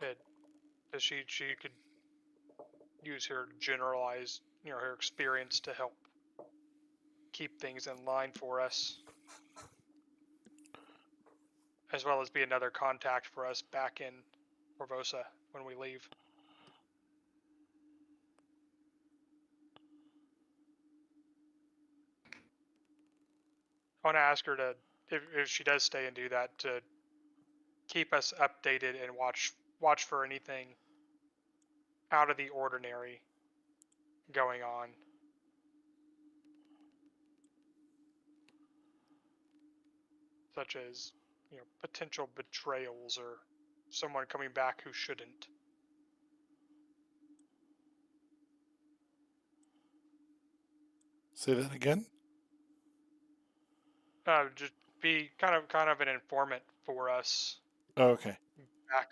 That she could use her generalized, her experience to help keep things in line for us, as well as be another contact for us back in Corvosa when we leave. I want to ask her to, if she does stay and do that, to keep us updated and watch for anything out of the ordinary going on. Such as, potential betrayals or someone coming back who shouldn't. Say that again? Just be kind of an informant for us Oh, okay. back,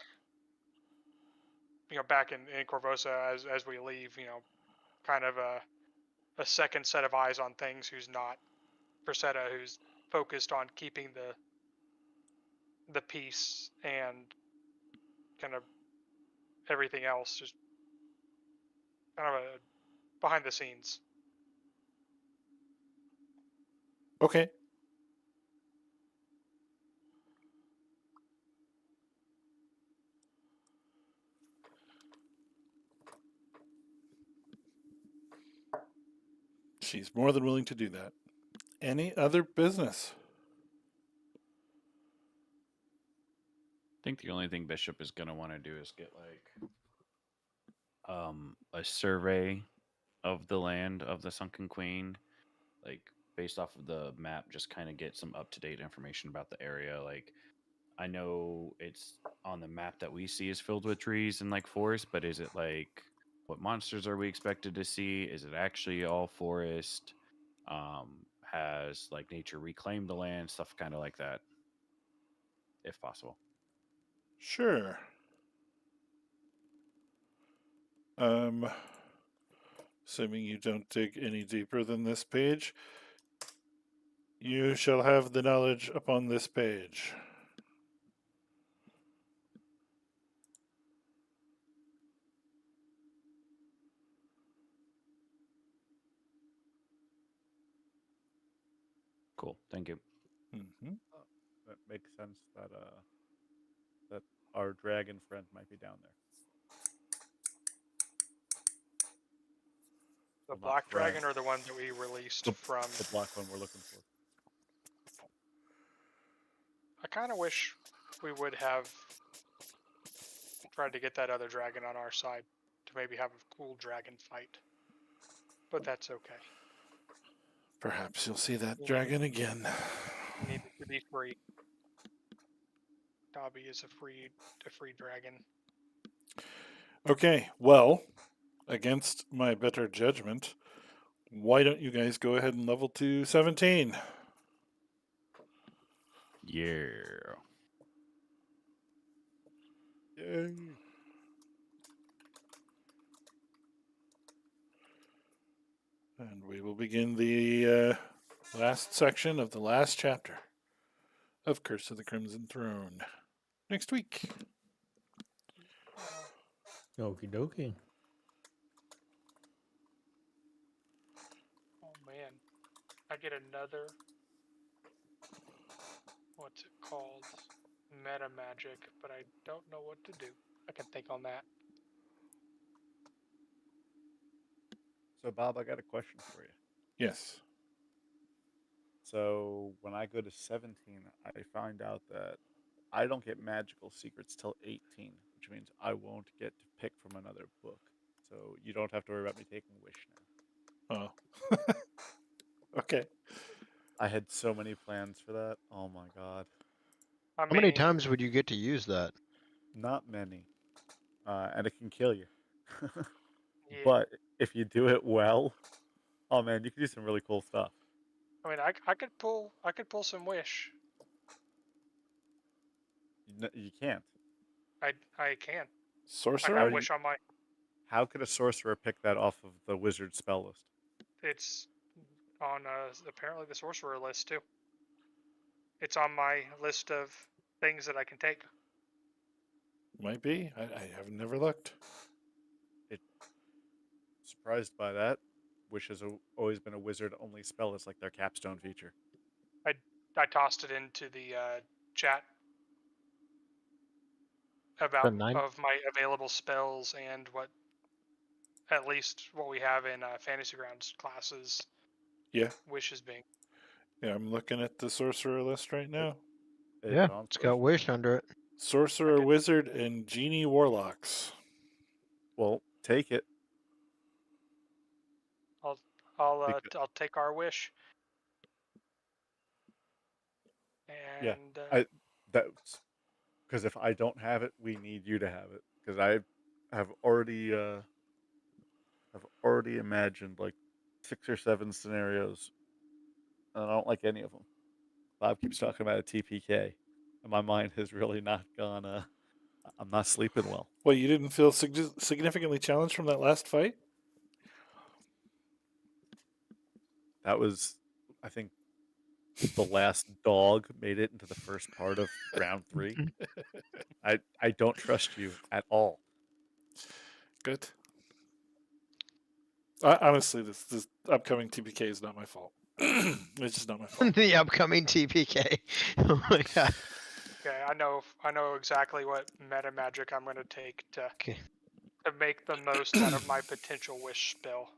back in Corvosa as we leave. Kind of a second set of eyes on things. Who's not Persetta, who's focused on keeping the peace and kind of everything else, just kind of a behind the scenes. Okay. She's more than willing to do that. Any other business? I think the only thing Bishop is gonna want to do is get a survey of the land of the Sunken Queen, like based off of the map, just kind of get some up to date information about the area. Like, I know it's on the map that we see is filled with trees and like forest, but is it like what monsters are we expected to see? Is it actually all forest? Has like nature reclaimed the land? Stuff kind of like that, if possible. Sure. Assuming you don't dig any deeper than this page, you shall have the knowledge upon this page. Cool. Thank you. Mm-hmm. That makes sense that that our dragon friend might be down there. The Well, not black friend. dragon or the one that we released from. The black one we're looking for. I kind of wish we would have tried to get that other dragon on our side to maybe have a cool dragon fight. But that's okay. Perhaps you'll see that dragon again. We need it to be free. Dobby is a free dragon. Okay, well, against my better judgment, why don't you guys go ahead and level to 17? Yeah. Yay. And we will begin the last section of the last chapter of Curse of the Crimson Throne next week. Okie dokie. Oh man, I get another. What's it called? Meta magic, but I don't know what to do. I can think on that. So, Bob, I got a question for you. Yes. So, when I go to 17, I find out that I don't get magical secrets till 18, which means I won't get to pick from another book. So, you don't have to worry about me taking Wish now. Oh. Okay. I had so many plans for that. Oh my god. I How many mean, times would you get to use that? Not many. And it can kill you. yeah. But if you do it well, oh man, you can do some really cool stuff. I mean, I could pull some wish. You can't. I can. I Sorcerer? got wish on my. How could a sorcerer pick that off of the wizard spell list? It's on apparently the sorcerer list too. It's on my list of things that I can take. Might be. I have never looked. Surprised by that. Wish has always been a wizard-only spell. It's like their capstone feature. I tossed it into the chat about of my available spells and what at least what we have in Fantasy Grounds classes. Yeah. Wish is being. Yeah, I'm looking at the sorcerer list right now. Yeah, it's got wish under it. Sorcerer, wizard, and genie warlocks. Well, take it. I'll take our wish. And that's because if I don't have it, we need you to have it. Because I have already imagined like 6 or 7 scenarios, and I don't like any of them. Bob keeps talking about a TPK, and my mind has really not gone. I'm not sleeping well. Well, you didn't feel significantly challenged from that last fight? That was, I think, the last dog made it into the first part of round 3. I don't trust you at all. Good. Honestly, this upcoming TPK is not my fault. It's just not my fault. The upcoming TPK. Oh my god. Okay, I know exactly what meta magic I'm going to take to make the most out of my potential wish spell.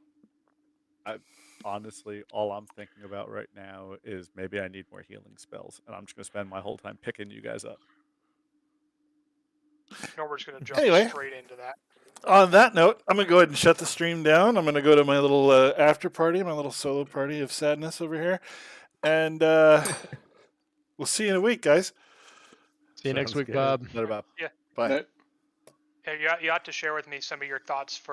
Honestly, all I'm thinking about right now is maybe I need more healing spells, and I'm just going to spend my whole time picking you guys up. Norbert's going to jump straight into that. On that note, I'm going to go ahead and shut the stream down. I'm going to go to my little after party, my little solo party of sadness over here. And we'll see you in a week, guys. See you next week, Bob. Later, Bob. Yeah. Bye. Yeah, you ought to share with me some of your thoughts for